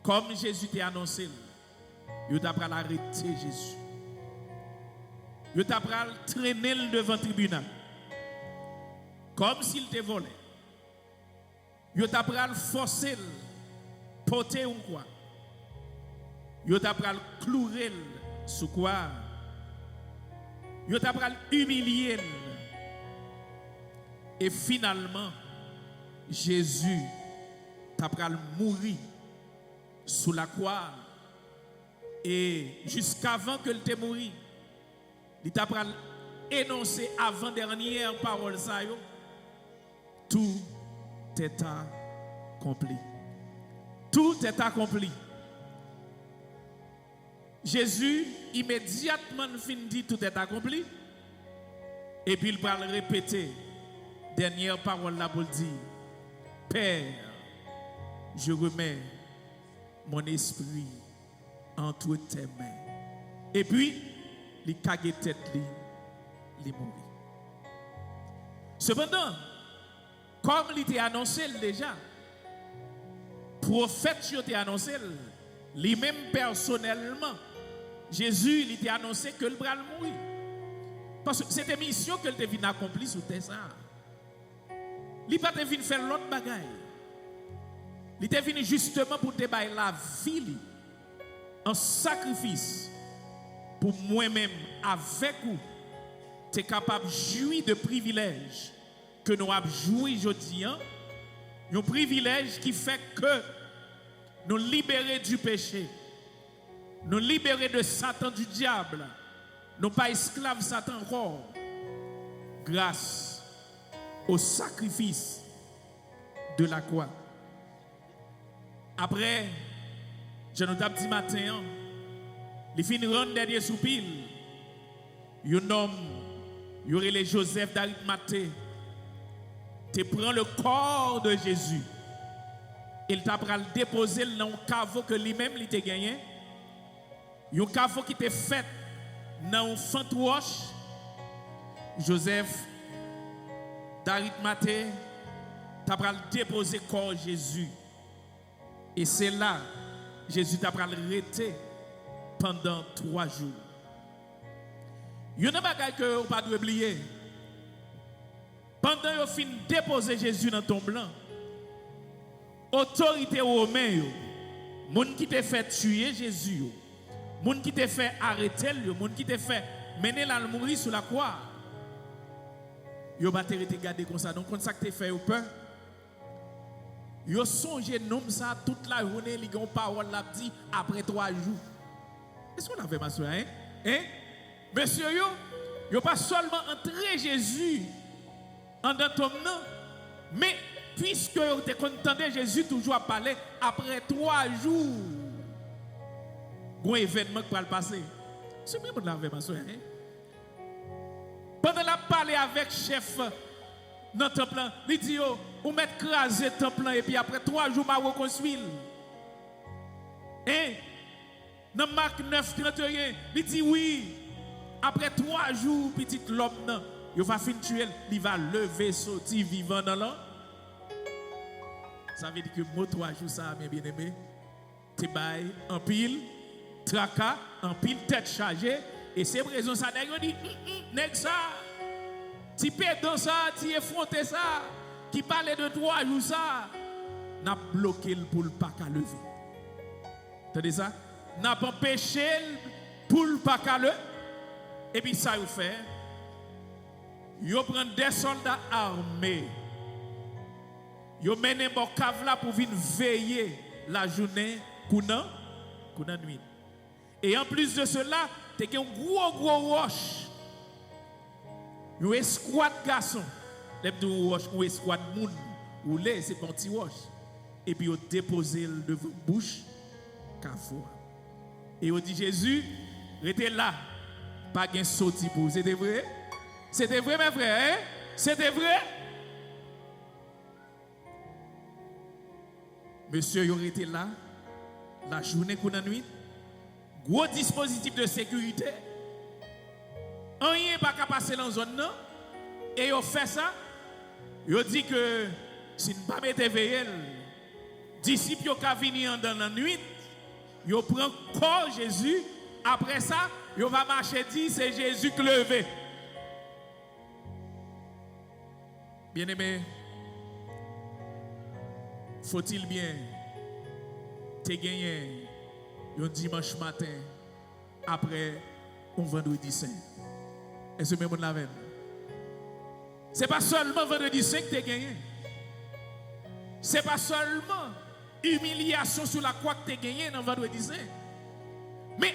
comme Jésus t'a annoncé, il t'a arrêté Jésus. Il t'a traîné devant le tribunal, comme s'il te volait. Il t'a forcé porter une croix. Il t'a cloué sous quoi? Il t'a humilié. Et finalement, Jésus t'a mourir sous la croix. Et jusqu'avant que te mourir, il t'a énoncé avant-dernière parole ça yo, tout est accompli. Tout est accompli. Jésus immédiatement fin dit tout est accompli. Et puis il va le répéter. Dernière parole là pour dire, Père, je remets mon esprit entre tes mains. Et puis, il cague tête, il mourit. Cependant, comme il était annoncé déjà, prophète il était annoncé, lui-même personnellement, Jésus il était annoncé que le bras mourir. Parce que c'était une mission que il venu accomplir sur terre. Il n'est pas venu faire l'autre bagaille. Il était venu justement pour te bailler la vie en sacrifice pour moi-même avec vous. Tu es capable de jouir de privilèges que nous avons joué aujourd'hui. Un privilège qui fait que nous libérer du péché, nous libérer de Satan, du diable, nous pas esclaves Satan encore, grâce au sacrifice de la croix. Après, je nous ai dit matin, il finit rendre dernier soupir. Un homme, il y aurait les Joseph d'Arimathée, tu prends le corps de Jésus, il t'a le déposer dans un caveau que lui-même il t'a gagné, un caveau qui était fait dans un fantoche. Joseph d'Arimathée t'a déposer le corps de Jésus. Et c'est là, Jésus t'a arrêté pendant 3 jours. Il y a une chose que vous ne pouvez pas oublier. Pendant que vous finissez de déposer Jésus dans ton blanc, autorité romaine, les gens qui t'a fait tuer Jésus, les gens qui t'a fait arrêter, les gens qui t'a fait mener la mourir sur la croix, ils ne peuvent pas te garder comme ça. Donc, quand ça t'a fait peur, yo songe nom ça toute la journée, li gon parole la dit après 3 jours. Est-ce qu'on a fait ma soeur hein? Monsieur yo pas seulement entrer Jésus en dans ton nom, mais puisque vous te contendez Jésus toujours à parler après 3 jours. Gon événement qui va le passer. C'est même on a fait ma soeur hein? Pendant la parler avec chef dans le temple, il dit ou mettre craser le temple et puis après 3 jours, je vais reconstruire. Et dans Marc 9, 31, il dit oui, après 3 jours, petit l'homme, il va finir tuer, il va lever, sortir vivant dans l'eau. Ça veut dire que moi 3 jours, ça, mes bien-aimés, tu bailles en pile, tracas, en pile, tête chargée, et c'est raison ça, il dit, nèg ça, tu peux dans ça, tu effronter ça. Qui parlait de 3 jours, ça, n'a bloqué pour le pas qu'à lever. Entendez ça? N'a pas empêché pour le pas qu'à lever. Et puis ça, vous fait. Yo prend des soldats armés. Yo mené mon cave là pour venir veiller la journée kounan nuit. Et en plus de cela, tu as un gros roche. Une escouade garçon. Les roche, une escouade moun. Ou les, c'est un petit roche. Et puis, ils ont déposé devant la bouche. Et ils dit Jésus, restez là. Pas de sorti pour vous. C'était vrai? C'était vrai, mes frères? Hein? C'était vrai? Monsieur, il était là. La journée qu'on a nuit. Gros dispositif de sécurité. Rien pas qu'à passer dans la zone. Non? Et ils ont fait ça. Ils ont dit que si nous ne pas mettre veillé, disciples qui venir dans la nuit, ils prennent corps Jésus. Après ça, ils vont marcher dit c'est Jésus qui levé. Bien aimé, faut-il bien te gagner un dimanche matin après un vendredi saint? Est-ce que même la veine? Ce n'est pas seulement vendredi saint que tu as gagné. Ce n'est pas seulement humiliation sur la croix que tu as gagné dans vendredi saint. Mais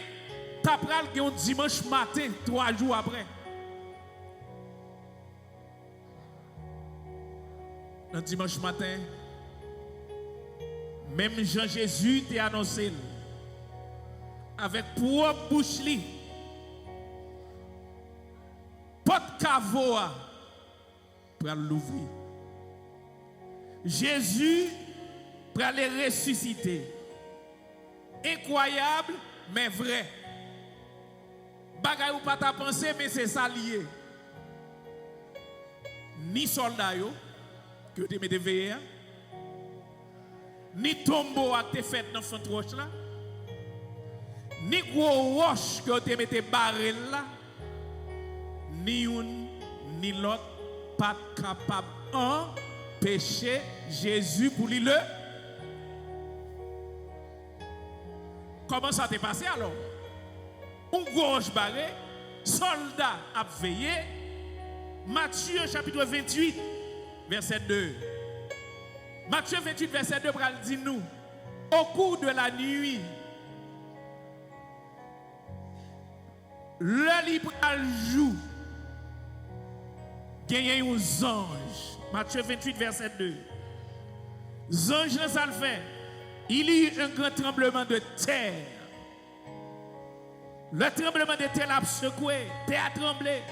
tu as pris un dimanche matin, 3 jours après. Un dimanche matin, même Jean-Jésus t'a annoncé avec propre bouche li. Pas de cavoa pour l'ouvrir. Jésus pour aller ressusciter. Incroyable mais vrai. Bagay ou pas ta pensée mais c'est ça lié. Ni soldat yo que tu mets veillé, ni tombeau à te fait dans fond roche là, ni gros roche que tu mets barrel là, ni une ni l'autre pas capable empêcher Jésus pour lui le. Comment ça t'est passé alors? Un gros roche barré, soldat a veillé. Matthieu chapitre 28 verset 2. Matthieu 28 verset 2 dit nous, au cours de la nuit, le libre jour, il y a un ange. Matthieu 28 verset 2. Ange, ça le fait. Il y a eu un grand tremblement de terre. Le tremblement de terre a secoué, terre a tremblé.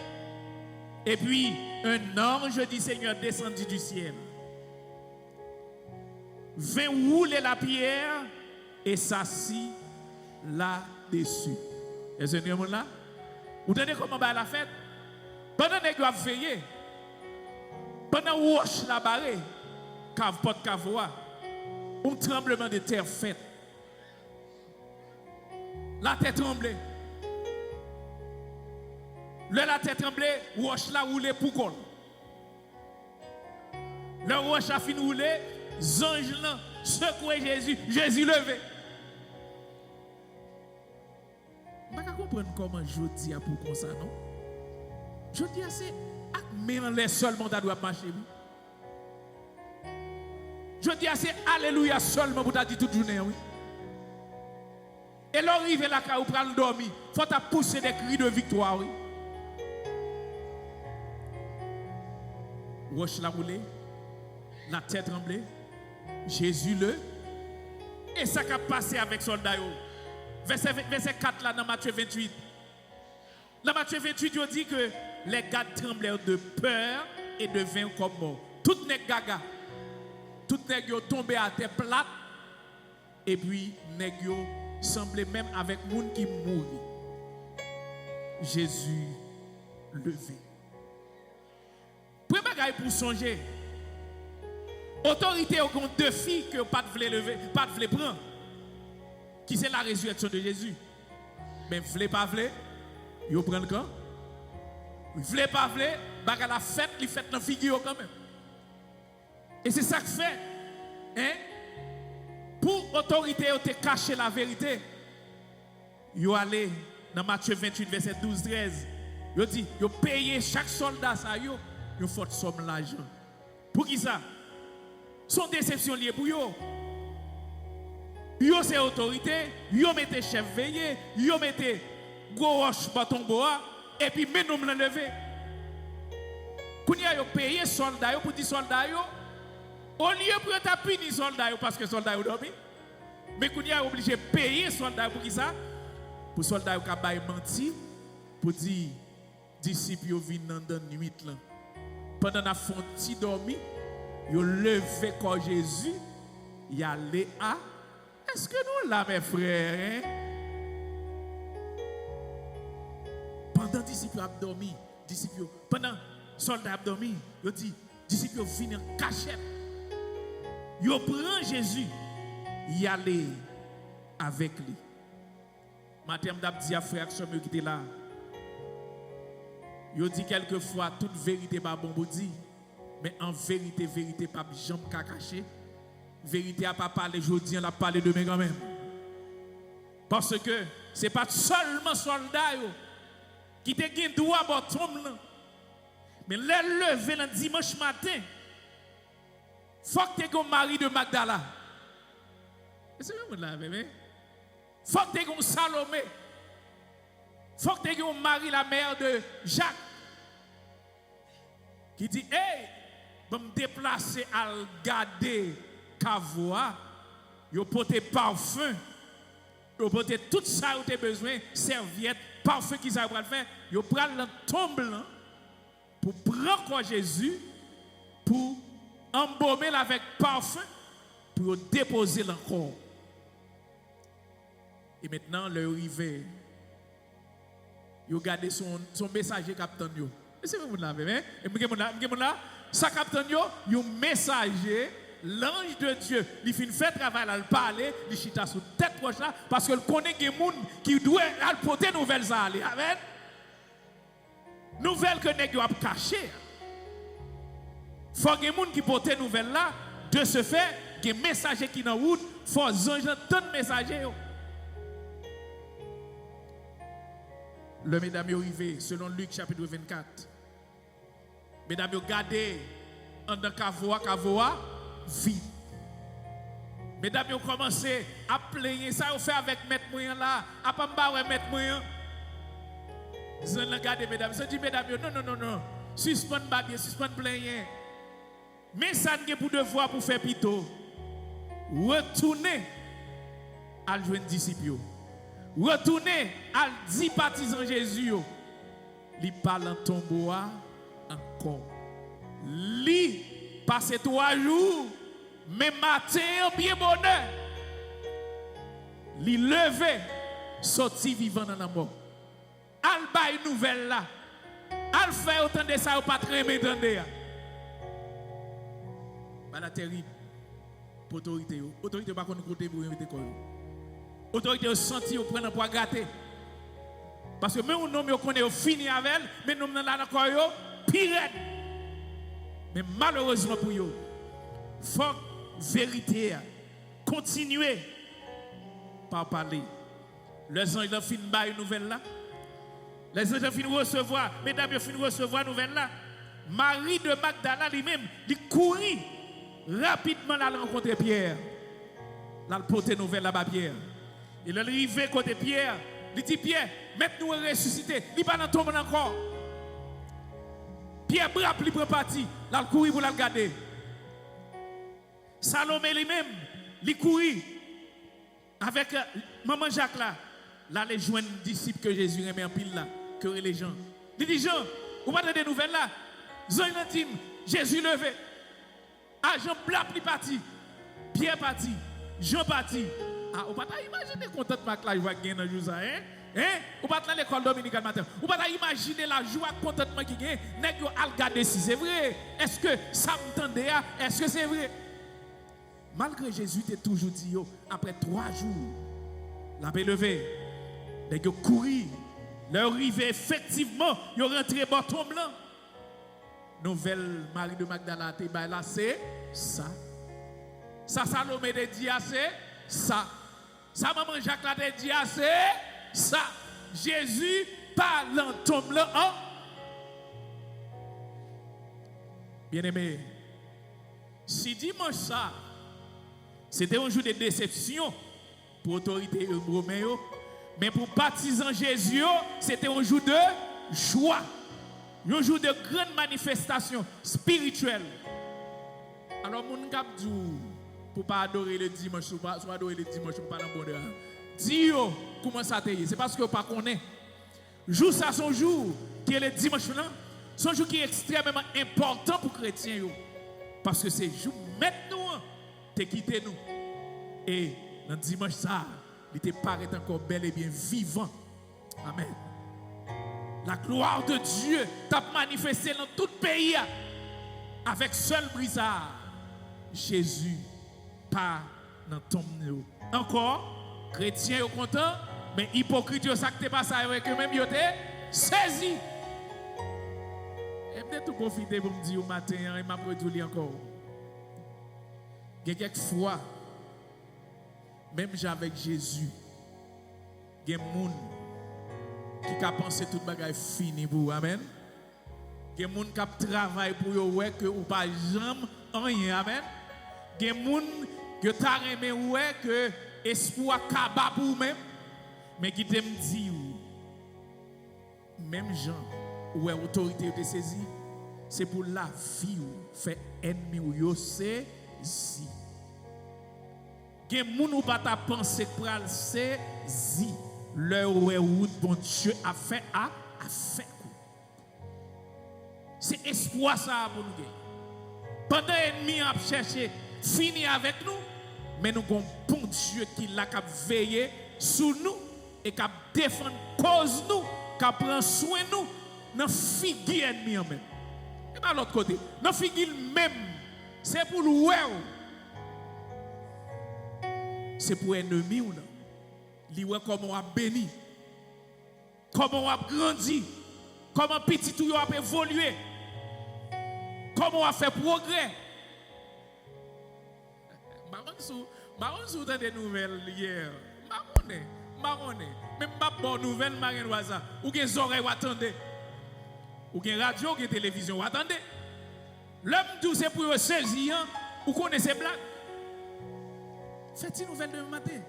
Et puis, un ange du Seigneur descendit du ciel. Vint rouler la pierre et s'assit là-dessus. Est-ce que vous là? Vous entendez comment va la fête? Pendant que vous avez veillé, pendant que vous avez la barre, cave pas de cavoa, un tremblement de terre fait. La terre tremblée. La terre tremblée, roche la roulé pour qu'on. Le roche a fini rouler, ange là secoué Jésus, Jésus levé. Je ne comprends pas comment je dis pour comme ça, non? Je dis c'est mais en l'air seulement tu dois marcher. Je dis c'est alléluia seulement pour dire toute journée, oui. Et l'arrivée là quand vous prenez dormir, faut ta pousser des cris de victoire, oui. Roche la roulé, la tête tremblée, Jésus le. Et ça qui a passé avec soldat. Verset 4 là dans Matthieu 28. Dans Matthieu 28, il dit que les gars tremblèrent de peur et devinrent comme morts. Toutes les gaga, toutes les gars tombés à terre plate. Et puis, les gars semblaient même avec les gens qui mourent. Jésus levé. Premier bagage pour songer. Autorité au compte deux filles que pas de voulez lever, pas de voulez prendre. Qui c'est la résurrection de Jésus. Mais voulez pas voulez, vous prenez quand? Voulez pas voulez, bagage la fête, les fêtes dans figure quand même. Et c'est ça que fait. Hein? Pour autorité te cacher la vérité. Vous allez dans Matthieu 28 verset 12-13. Yo dit, yo paye chaque soldat ça yo forte somme l'argent. Pour qui ça? Son déception liée pour yo. Yo c'est autorité, yo mettez chef veillé, yo mettez gros roche bâton bois et puis men nous l'enlever. Kounya yo paye soldat yo pour dire soldat yo au lieu pour ta punir soldat yo parce que soldat yo dormi. Mais kounya obligé payer soldat pour qui ça? Pour soldat yo ka bay menti pour dire disciples yo vinn dans nuit là. Pendant la fonti dormi, yo levé quand Jésus y allé à. Est-ce que nous là mes frères hein? Pendant disciples ont dormi, pendant soldats ont dormi, yo dit disciples viennent en cachette. Yo prend Jésus y aller avec lui. Matin m'd'a dit à frère qui était là. Yo dit quelquefois toute vérité pas bon pour dire, mais en vérité pas jamais cacher. Vérité a pas parlé aujourd'hui, on a parlé demain quand même. Parce que c'est pas seulement soldats qui te gagne droit à tombe là. Mais les lever le dimanche matin, faut que tu aies un mari de Magdala. C'est même là, bébé. Faut que tu aies un Salomé. Faut que tu aies un mari, la mère de Jacques. Qui dit, hey, je vais me déplacer à garder Kavoa. Je vais porter parfum. Je vais porter tout ça où tu as besoin, serviette, parfum qu'ils ont faire. Je prends le tombe pour prendre Jésus, pour embaumer avec parfum, pour déposer le corps. Et maintenant, le rivet, il a gardé son messager capitaine. C'est vous là, bébé. Et là, ça capitaine, il messager, l'ange de Dieu, il fait faire travail à le parler, il chita sous tête proche là, parce qu'il connaît des gens qui doivent porter nouvelles aller. Amen. Nouvelles que nous avons cachées. Il faut que les gens qui portent nouvelles là, de ce fait, des messagers qui sont en route, il faut tant de messagers. Le mesdames arrivé selon Luc chapitre 24. Mesdames gardez en dans Kavoa vide. Mesdames ont commencé à plaigner ça on fait avec maître moyen là, à pas m'ba maître moyen. Vous regardez mesdames, ça dit mesdames non. Suspend babier, suspend plaigner. Mais ça n'est pour devoir pour faire pito. Retournez à joindre disciples. Retournez à 10 partisans Jésus. Li parle en tombeau encore. Li passe 3 jours, mais matin bien bonheur. Li levé, sorti vivant dans la mort. Al bay nouvelle là. Al fait autant de ça ou pas très m'entendre. Pas la terrible. Pour autorité. Autorité pas qu'on côté pour inviter quoi. Autorité senti au prendre pour gâter. Parce que même nous on connaît fini avec elle, mais nous là encore yo pire. Mais malheureusement pour eux, faut vérité continuer par parler. Les anges ont fini par une nouvelle là. Les anges ont fini recevoir, mesdames ont fini recevoir nouvelle là. Marie de Magdala lui-même, il courit rapidement à rencontrer Pierre. Là, il porte nouvelle là-bas Pierre. Il est arrivé côté Pierre. Il dit Pierre, maintenant nous ressuscité. Il n'est pas dans tombe encore. Pierre brappe, il prend parti. Là, il courit pour la garder. Salomé lui-même, il courit avec maman Jacques là. Là, les joints disciples que Jésus remet en pile là, que les gens. Il dit Jean, vous pas des nouvelles là. Jean intime, Jésus levé. Ah, Jean brappe, il parti. Pierre parti. Jean parti. Ah, vous pas imaginer contentement que la joie gagne dans jour ça, hein? Hein? Vous pas dans l'école dominicale matin. Vous pas imaginer la joie contentement qui gagne, nèg yo al garder si c'est vrai. Est-ce que ça m'entendait? Est-ce que c'est vrai? Malgré Jésus t'est toujours dit yo, après 3 jours, la paix levée, nèg yo couru, leur arrivé effectivement, yo rentré bâton blanc. Nouvelle Marie de Magdala te ba là c'est ça. Ça Salomé te dit c'est ça. Ça maman Jacques l'a dit c'est ça. Jésus parle en tombe là Bien-aimé, si dimanche ça, c'était un jour de déception pour l'autorité romaine, mais pour partisans Jésus, c'était un jour de joie. Un jour de grande manifestation spirituelle. Alors, mon cap dit, pour pas adorer le dimanche, pour pas adorer le dimanche, pour pas dans le bonheur. Dis comment ça t'est. C'est parce que vous ne connaissez pas. Jour ça, son jour, qui est le dimanche, son jour qui est extrêmement important pour les chrétiens. Parce que c'est jour maintenant, tu quitté nous. Et dans le dimanche, ça, il te paraît encore bel et bien vivant. Amen. La gloire de Dieu t'a manifesté dans tout le pays avec seul brisard. Jésus, pas dans ton nom. Encore, chrétiens sont contents, mais hypocrites, ça qui pas ça avec eux-mêmes, ils ont saisi. Et peut-être tout profiter pour me dire au matin, et m'a redoublé encore. Quelquefois, même avec Jésus, il y a des gens qui a pensé tout bagage fini pour vous. Amen. Il y a des gens qui travaillent pour vous que ou pas jamais rien. Amen. Il y a des gens qui t'a aimé ouais que espoir kaba pour vous-même, mais qui t'aime dire même gens où autorité te saisi, c'est pour la vie ou fait ennemi ou yo saisi. Il y a des gens qui pas ta pensée pour le saisi. L'heure où bon Dieu a fait. C'est espoir ça pour nous. Pendant l'ennemi a cherché finir avec nous, mais nous avons un bon Dieu qui l'a veillé sur nous et qui défend cause nous, qui prend soin de nous, dans figure ennemi même. Et par l'autre côté, dans figure même, c'est pour nous. C'est pour ennemi ou non? Liwe comment on a béni, comment on a grandi, comment petit tout a évolué, comment on a fait progrès. Marron sous des nouvelles hier. Marron, même pas bonne nouvelle, Marron Waza. Ou gen oreilles ou attendez. Ou gen radio, ou gen télévision ou attendez. L'homme tout c'est pour saisir, ou connaissez blague. Faites une nouvelle de matin.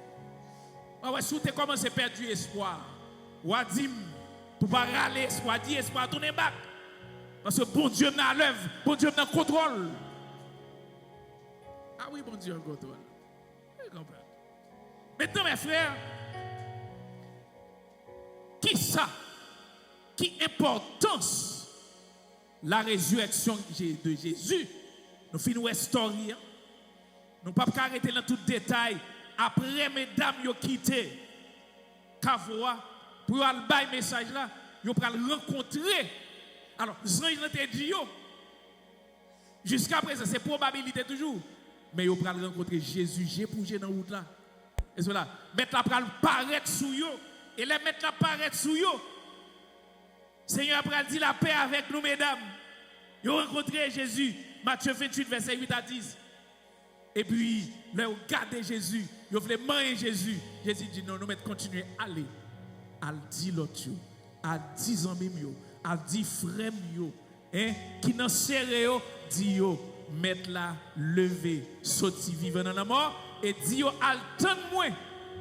Ouais, si tu commences à perdre espoir, ou à dire, pour ne pas râler espoir, dire espoir, tourner back. Parce que bon Dieu n'a l'œuvre, bon Dieu n'a contrôle. Ah oui, bon Dieu a contrôle. Vous comprenez? Maintenant, mes frères, qui ça? Qui importance la résurrection de Jésus? Nous finissons l'histoire. Nous ne pouvons pas arrêter dans tout détail. Après, mesdames, ils ont quitté Kavoa pour aller bailler le message là, ils ont rencontrer. Alors, Jean te dit, jusqu'à présent, c'est probabilité toujours. Mais ils ont rencontrer Jésus, j'ai bougé dans la route là. Et cela, mettre la pral paraître sous eux. Et les mettre la paraître sous eux. Seigneur a dit la paix avec nous, mesdames. Ils ont rencontré Jésus, Matthieu 28, verset 8 à 10. Et puis, là, ils ont gardé Jésus. Ils voulaient manger Jésus. Jésus dit non, nous mettons continuer à aller. À dire l'autre, à 10 amis, à 10 frères, qui n'ont serré, dit mettre la lever, sortir vivre dans la mort. Et dit attends-moi.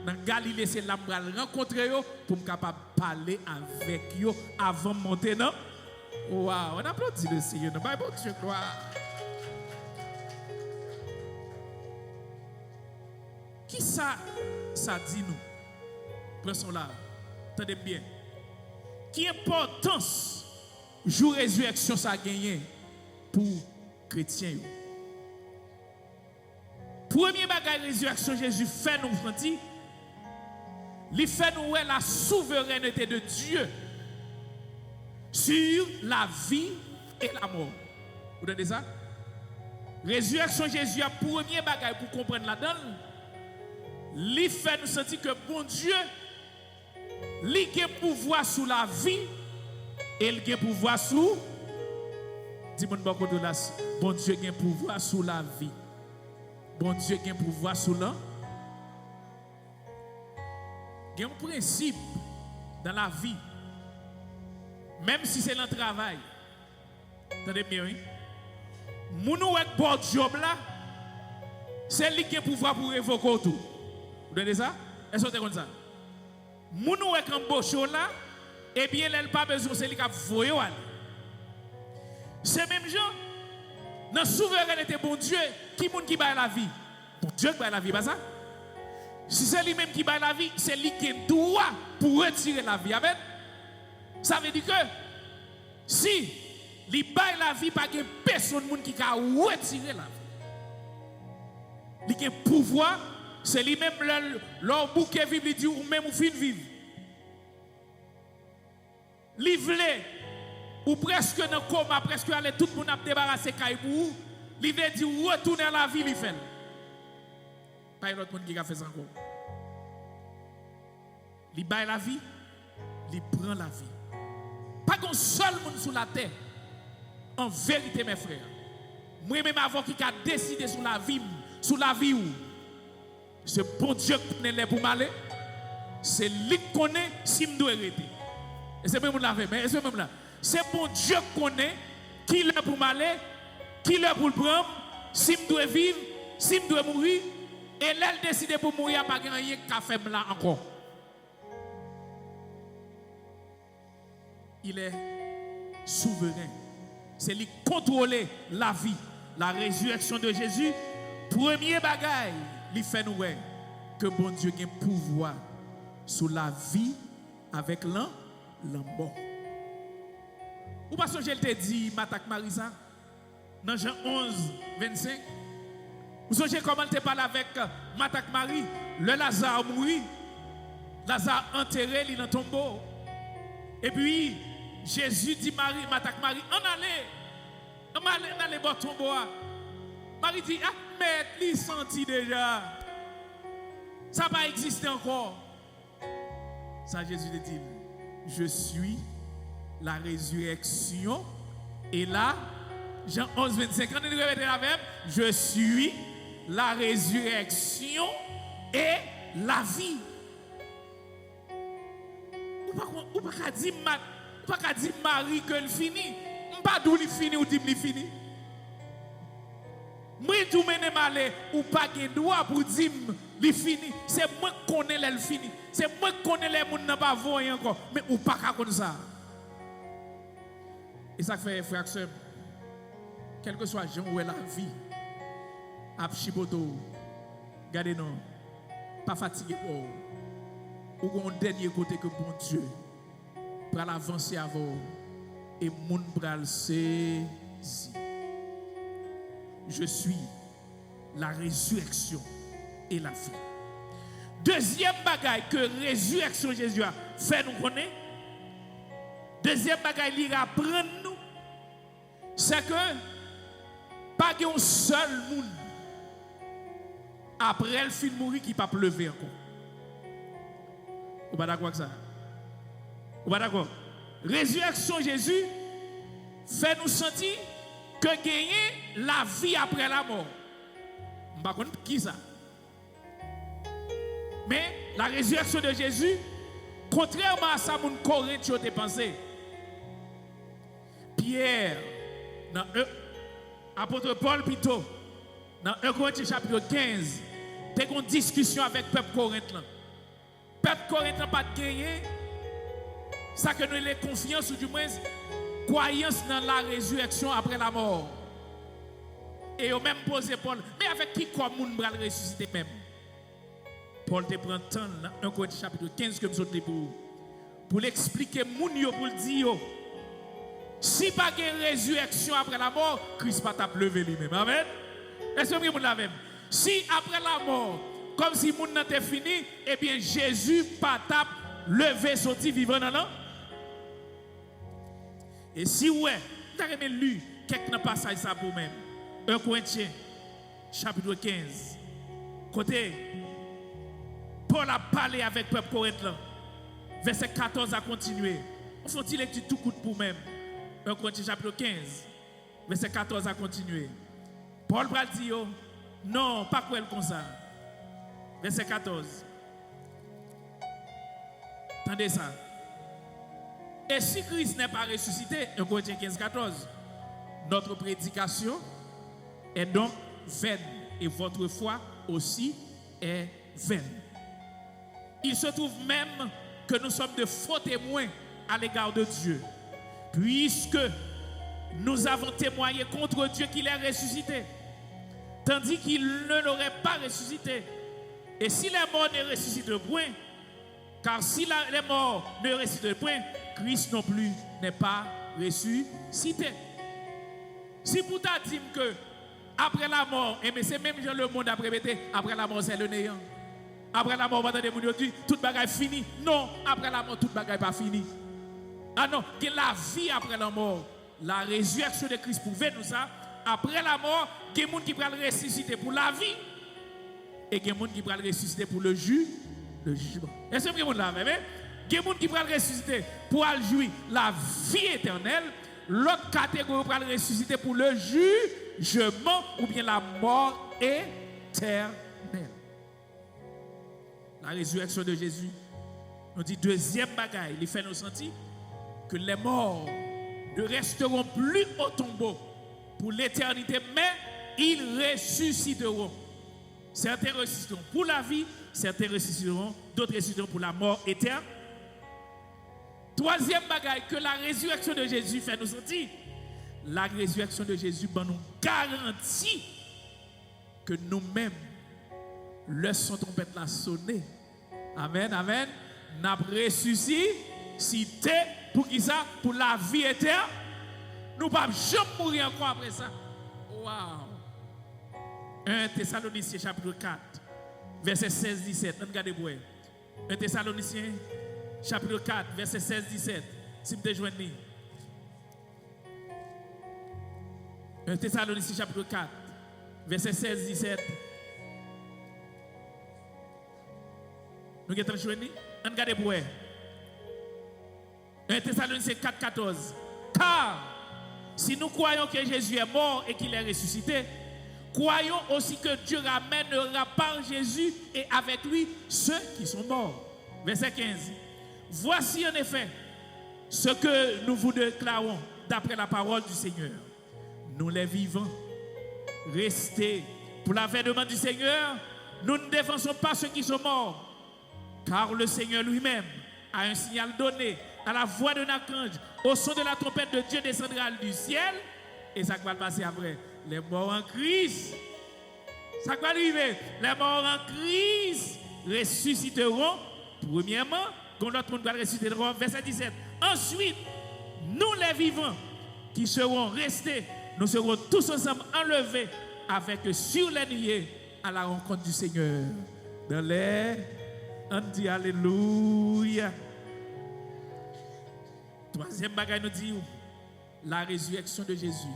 Dans Galilée, c'est là que je rencontrer pour me capable parler avec eux avant de monter. Non? Waouh, on applaudit le Seigneur. Bon Dieu, gloire. Qui ça dit nous? Prenons là. Attendez bien. Quelle importance jour résurrection ça a gagné pour chrétiens? Premier bagage résurrection Jésus fait nous sentir. Il fait nous la souveraineté de Dieu sur la vie et la mort. Vous entendez ça? Résurrection Jésus a premier bagage pour comprendre là-dedans. Il fait nous sentir que bon Dieu, il a pouvoir sur la vie et il a pouvoir sur. Dis-moi bon Dieu a pouvoir sur la vie. Bon Dieu a pouvoir sur la. Il y a un principe dans la vie, même si c'est dans le travail. Attendez bien, oui? Mounou avec bon job là, c'est lui qui a pouvoir pour révoquer tout. Vous donnez ça? Est-ce que c'est comme ça? Mounou avec un beau show là, eh bien, elle n'a pas besoin, c'est lui qui a voyé. C'est même gens, dans la souveraineté bon Dieu, qui bat la vie? Bon Dieu qui bat la vie, pas ça? Si c'est lui-même qui bat la vie, c'est lui qui a droit pour retirer la vie. Amen? Ça veut dire que si il bat la vie, pas que personne qui a retiré la vie. Il a pouvoir, c'est lui-même leur bouquet vivre, il dit ou même ou fin vivre. Livrer ou presque dans le coma, presque aller tout le monde a débarrassé Kaibou, il veut dire retourner à la vie, il fait. Pas l'autre monde qui a fait ça encore. Il bat la vie, il prend la vie. Pas qu'un seul monde sur la terre. En vérité, mes frères. Moi-même avant qui a décidé sur la vie où. C'est bon Dieu qui connaît pour m'aller. C'est lui qui connaît si je dois arrêter. Et c'est même là, mais c'est même là. C'est bon Dieu qui connaît qui est pour m'aller, qui est pour le prendre, si je dois vivre, si je dois mourir. Et là, elle décide pour mourir, pas rien qu'à faire là encore. Il est souverain. C'est lui contrôler la vie, la résurrection de Jésus. Premier bagaille, il fait nous que bon Dieu a un pouvoir sur la vie avec la mort. Ou pas que je te dis, Matak Marisa, dans Jean 11, 25. Vous savez comment tu parles avec Matak Marie, le Lazare mourit, Lazare enterré, il est dans le tombeau. Et puis, Jésus dit Marie, Matak Marie, on allait dans le tombeau. Marie dit, ah, mais il senti déjà. Ça n'a pas existé encore. Ça, Jésus dit, je suis la résurrection. Et là, Jean 11, 25, quand il répète la même, je suis la résurrection et la vie. Ou pas dire Marie que le fini. Pas d'où il fini ou dit il fini. Moi tout mène malé ou pas de droit pour dire il fini. C'est moi qui connais le fini. C'est moi qui connais les gens n'a pas voyé encore mais ou pas comme ça. Et ça fait frère sœur quel que soit gens où est la vie à chiboto regardez non pas fatigué ou un dernier côté que bon Dieu pour avancer avant et moun pral saisi. Je suis la résurrection et la vie. Deuxième bagaille que résurrection Jésus a fait nous connaître. Deuxième bagaille il apprend nous c'est que pas un seul monde après le film mourir qui pas pleuver encore. Vous pas d'accord avec ça? Vous pas d'accord? Résurrection Jésus fait nous sentir que gagner la vie après la mort. Je ne sais pas qui ça. Mais la résurrection de Jésus, contrairement à ça, mon Corinthien a pensé. Pierre, dans apôtre Paul plutôt, dans 1 Corinthiens chapitre 15, il y a une discussion avec le peuple corinthien. Le peuple corinthien n'a pas gagné. Ça que nous avons confiance ou du moins croyance dans la résurrection après la mort. Et au même posé Paul, mais avec qui comme moun bral ressusciter même. Paul te prend temps dans 1 Corinthiens chapitre 15 que nous sommes pour l'expliquer moun yo pour dire si pas de résurrection après la mort, Christ pas t'a levé lui-même. Amen. Est-ce que vous l'avez? Si après la mort, comme si moun n'était fini, eh bien Jésus pas t'a levé sorti vivant non? Et si ouais, vous avez lu quelques passages ça pour même. 1 Corinthiens, chapitre 15. Côté, Paul a parlé avec le peuple corinthien. Verset 14 a continué. On fait lecture tout coup pour même. 1 Corinthiens, chapitre 15. Verset 14 a continué. Paul va dire, non, pas quoi comme ça. Verset 14. Attendez ça. Et si Christ n'est pas ressuscité, 1 Corinthiens 15, 14, notre prédication est donc vaine et votre foi aussi est vaine. Il se trouve même que nous sommes de faux témoins à l'égard de Dieu, puisque nous avons témoigné contre Dieu qu'il est ressuscité, tandis qu'il ne l'aurait pas ressuscité. Et si les morts ne ressuscitent point, car si les morts ne ressuscitent point, Christ non plus n'est pas ressuscité. Si vous t'avez dit que après la mort, et mais c'est même genre le monde après la mort c'est le néant. Après la mort, vous entendez mon Dieu, toute bagaille fini. Non, après la mort, toute bagaille pas fini. Ah non, que la vie après la mort, la résurrection de Christ prouve nous ça. Après la mort, il y a des gens qui vont ressusciter pour la vie et il y a des gens qui vont ressusciter pour le jugement. Est-ce que vous avez vu? Il y a des gens qui vont ressusciter pour jouir la vie éternelle. L'autre catégorie va ressusciter pour le jugement ou bien la mort éternelle. La résurrection de Jésus nous dit deuxième bagaille, il fait nous sentir que les morts ne resteront plus au tombeau pour l'éternité, mais ils ressusciteront. Certains ressusciteront pour la vie, certains ressusciteront, d'autres ressusciteront pour la mort éternelle. Troisième bagaille que la résurrection de Jésus fait nous sentir, la résurrection de Jésus nous garantit que nous-mêmes, le son trompette l'a sonné. Amen, amen. N'a ressuscité pour qui ça? Pour la vie éternelle. Nous ne pouvons jamais mourir encore après ça. Wow. 1 Thessaloniciens chapitre 4, verset 16-17. Regardez pour 1 Thessaloniciens chapitre 4, verset 16-17. Si vous êtes joignez. 1 Thessaloniciens chapitre 4, verset 16-17. Nous sommes joignés. Regardez pour 1 Thessaloniciens 4, 14. Car si nous croyons que Jésus est mort et qu'il est ressuscité, croyons aussi que Dieu ramènera par Jésus et avec lui ceux qui sont morts. Verset 15. Voici en effet ce que nous vous déclarons d'après la parole du Seigneur. Nous les vivants, restés pour l'avènement du Seigneur, nous ne défensons pas ceux qui sont morts, car le Seigneur lui-même a un signal donné à la voix d'un archange, au son de la trompette de Dieu descendra du ciel. Et ça va passer après. Les morts en Christ, ça va arriver. Les morts en Christ ressusciteront, premièrement, quand l'autre monde va ressusciter. Verset 17. Ensuite, nous les vivants qui serons restés, nous serons tous ensemble enlevés avec eux sur les nuées à la rencontre du Seigneur. Dans les, on dit Alléluia. Troisième bagage nous dit la résurrection de Jésus.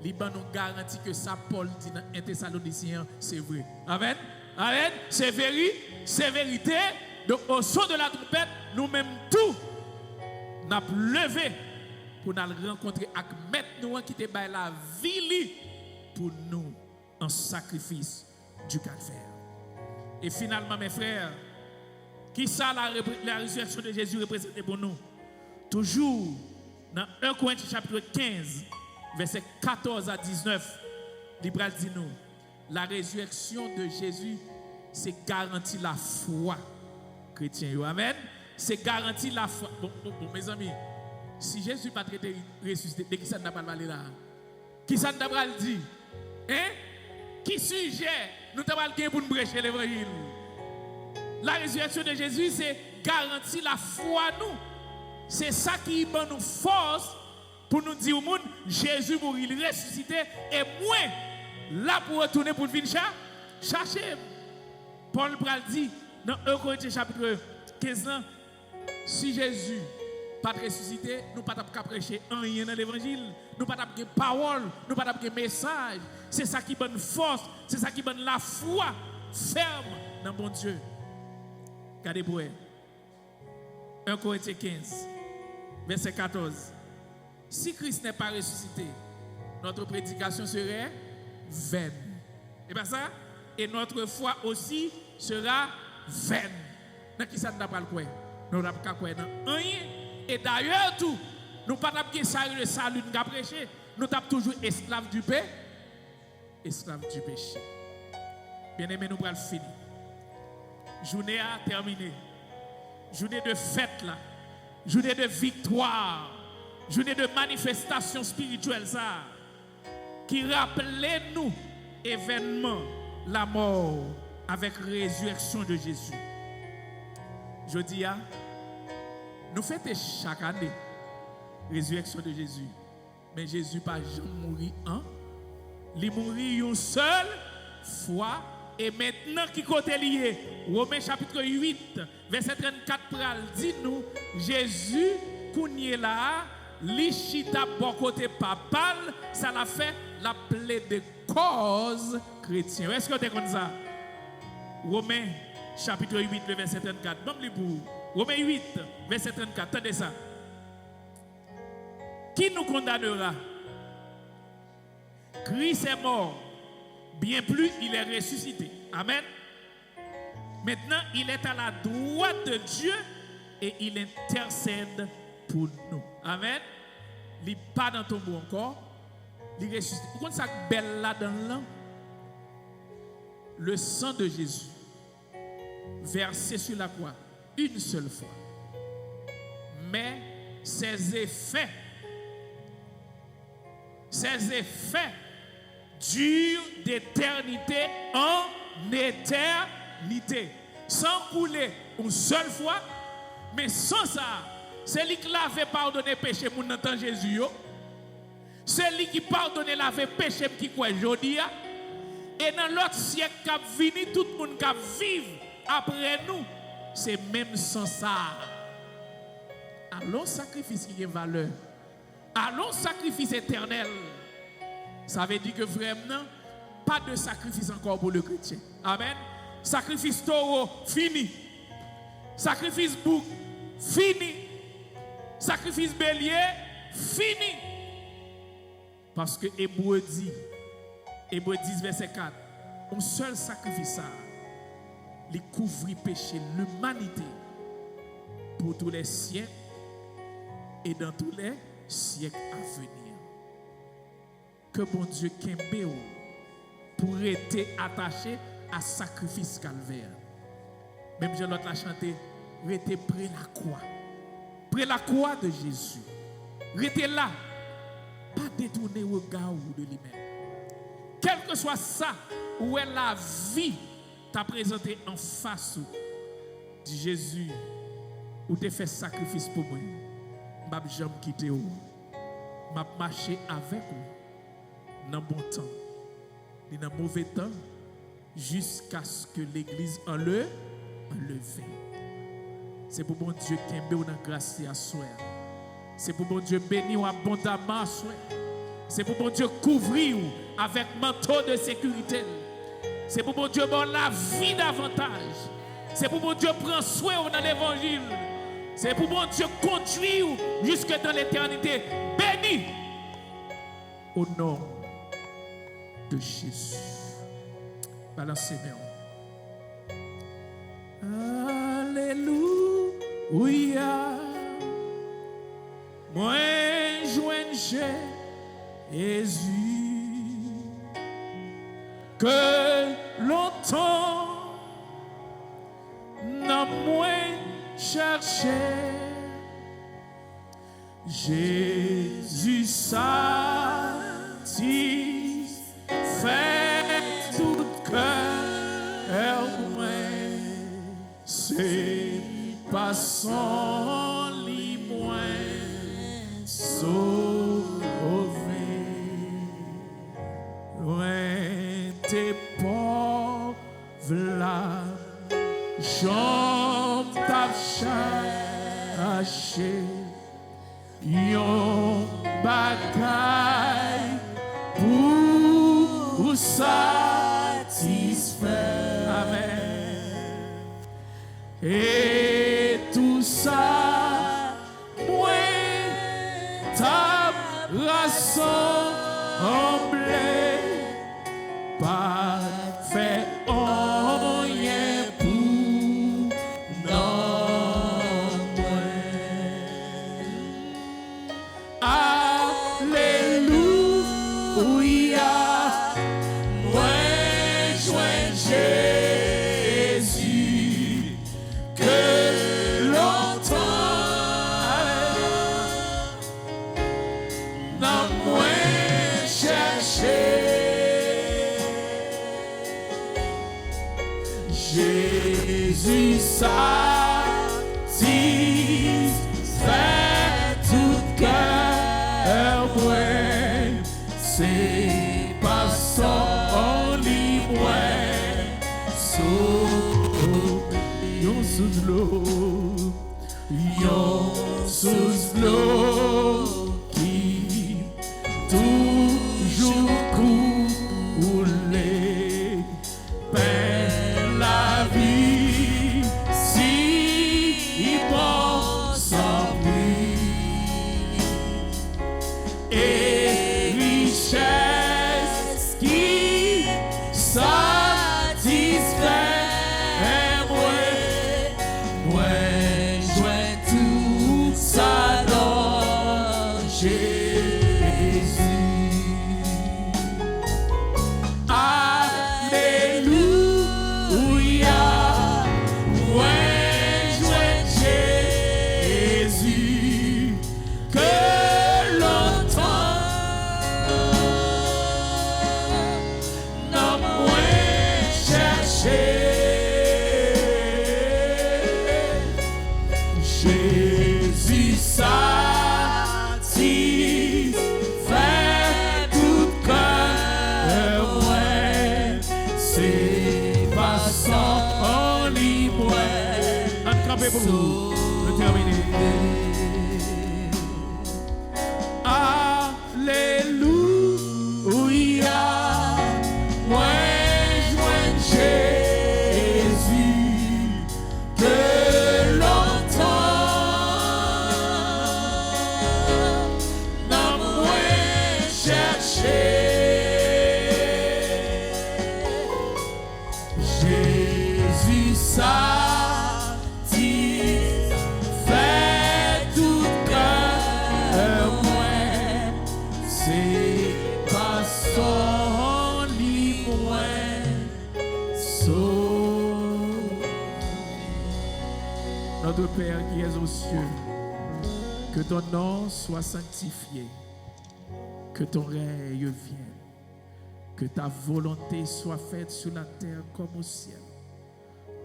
Liban nous garantit que ça, Paul dit dans 1 Thessaloniciens, c'est vrai. Amen. Amen. C'est vérité. Donc, au son de la trompette, nous-mêmes tous, nous avons levé pour nous rencontrer avec Maître nous qui te baille la vie pour nous en sacrifice du calvaire. Et finalement, mes frères, qui ça la résurrection de Jésus représente pour nous? Toujours dans 1 Corinthiens chapitre 15, verset 14 à 19, l'Ibre dit nous, la résurrection de Jésus, c'est garantir la foi chrétien. Amen. C'est garantir la foi. Bon, mes amis, si Jésus n'a pas traité ressuscité, de qui ça n'a pas parlé là? Qui ça n'a pas dit? Hein? Qui sujet nous avons dit pour nous prêcher l'évangile? La résurrection de Jésus, c'est garantir la foi nous. C'est ça qui nous force pour nous dire au monde, Jésus mourit, il est ressuscité, et moi, là pour retourner pour venir chercher. Paul dit dans 1 Corinthiens chapitre 15, si Jésus pas ressuscité, nous ne pouvons pas prêcher rien dans l'évangile, nous ne pouvons pas de parole, nous ne pouvons pas de message. C'est ça qui donne force, c'est ça qui donne la foi ferme dans mon Dieu. Regardez pour 1 Corinthiens 15. Verset 14. Si Christ n'est pas ressuscité, notre prédication serait vaine. Et bien ça, et notre foi aussi sera vaine. Dans qui ça n'a pas le quoi? Nous n'avons pas quoi dans rien. Et d'ailleurs tout, nous pas de ça le salut nous prêcher. Nous sommes toujours esclaves du paix. esclaves du péché. Bien-aimés, nous allons finir. Journée a terminé. Journée de fête là. Journée de victoire. Journée de manifestation spirituelle ça. Qui rappelait nous événement la mort avec résurrection de Jésus. Je dis nous fêtons chaque année résurrection de Jésus. Mais Jésus pas jamais mourir il mourit une seule fois. Et maintenant, qui côté lié, Romains chapitre 8, verset 34, dit nous, Jésus, kounye là, li chita bon côté papal, ça l'a fait la plaide cause chrétien. Est-ce que tu es comme ça? Romains chapitre 8, le verset 34. Bon, Romains 8, verset 34. Attendez ça. Qui nous condamnera? Christ est mort. Bien plus, il est ressuscité. Amen. Maintenant, il est à la droite de Dieu et il intercède pour nous. Amen. Il n'est pas dans ton bout encore. Il est ressuscité. Vous comprenez ça belle là dans l'an? Le sang de Jésus versé sur la croix une seule fois. Mais ses effets dure d'éternité en éternité. Sans couler une seule fois, mais sans ça, c'est lui qui l'avait pardonné péché pour notre Jésus. C'est lui qui pardonne l'avait péché qui croit aujourd'hui. Et dans l'autre siècle qui a venu, tout le monde qui vivre après nous, c'est même sans ça. Allons sacrifice qui a valeur. Allons sacrifice éternel. Ça veut dire que vraiment, pas de sacrifice encore pour le chrétien. Amen. Sacrifice taureau, fini. Sacrifice bouc, fini. Sacrifice bélier, fini. Parce que Hébreu 10, verset 4, un seul sacrifice, il couvre péché, l'humanité, pour tous les siècles et dans tous les siècles à venir. Que bon Dieu kembe pour être attaché à sacrifice calvaire. Même je l'autre la chanté, rester près la croix de Jésus. Rester là, pas détourner au regard de lui-même. Quel que soit ça, où est la vie t'a présenté en face de Jésus, où t'es fait sacrifice pour moi, je ne vais jamais quitter vous. Je vais marcher avec vous. Dans bon temps, et dans mauvais temps, jusqu'à ce que l'Église enlève. C'est pour bon Dieu qui est dans grâce à soi. C'est pour bon Dieu bénir abondamment à soi. C'est pour bon Dieu couvrir avec manteau de sécurité. C'est pour bon Dieu bon la vie davantage. C'est pour bon Dieu prendre soin dans l'évangile. C'est pour bon Dieu conduire jusque dans l'éternité. Béni au nom de Jésus. Balancez-moi. Alléluia. Moi, joins Jésus. Que longtemps n'a moins cherché. Jésus satisfait tout cœur moins. C'est pas sans lui moins sauvé. Loin tes pauvres là, j'en t'ai cherché. Yon bagaille pour satisfaire. Amen. Et tout ça, moi, t'as rassemblé, pas fait rien pour non moi. Alléluia, Jésus satisfait tout cœur, ouais, c'est pas son lit, ouais, yon sous l'eau qui toujours couler, peine la vie si bon sans prix et richesse qui satisfait, moi joins tout ça dans Jésus. Alléluia, moi joins Jésus que longtemps non moins cherché. Jésus satisfait tout cœur, ouais, c'est pas son lit, ouais. Attrapez pour vous, je termine. Alléluia, moi joins Jésus que Jésus satisfait tout cœur, ouais, c'est pas son lit, ouais, Notre Père qui es aux cieux, que ton nom soit sanctifié, que ton règne vienne, que ta volonté soit faite sur la terre comme au ciel.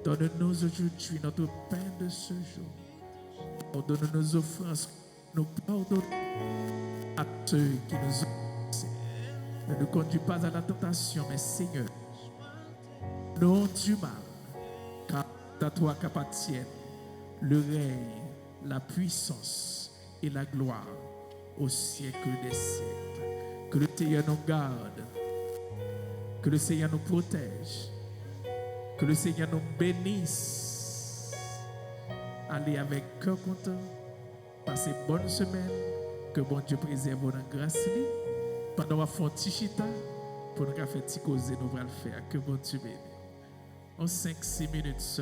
Donne-nous aujourd'hui notre pain de ce jour. Pardonne nos offenses, nous pardonnons à ceux qui nous ont offensés. Ne nous conduis pas à la tentation, mais Seigneur, non du mal, car à toi qu'appartiennent le règne, la puissance et la gloire au siècle des siècles. Que le Seigneur nous garde, que le Seigneur nous protège, que le Seigneur nous bénisse. Allez avec cœur content, passez bonne semaine, que bon Dieu préserve dans grâce. Pendant qu'on fait un petit chita, pour nous faire un petit cause, nous allons le faire. Que bon Dieu bénisse. En 5-6 minutes seul.